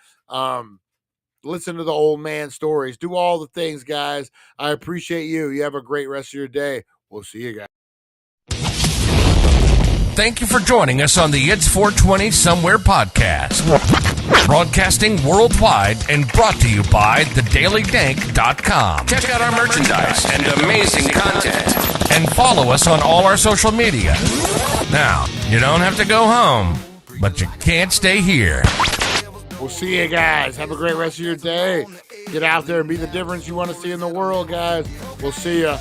Listen to the old man stories. Do all the things, guys. I appreciate you. You have a great rest of your day. We'll see you guys. Thank you for joining us on the It's 420 Somewhere podcast. Broadcasting worldwide and brought to you by TheDailyDank.com. Check out our merchandise and amazing content. And follow us on all our social media. Now, you don't have to go home, but you can't stay here. We'll see you guys. Have a great rest of your day. Get out there and be the difference you want to see in the world, guys. We'll see you.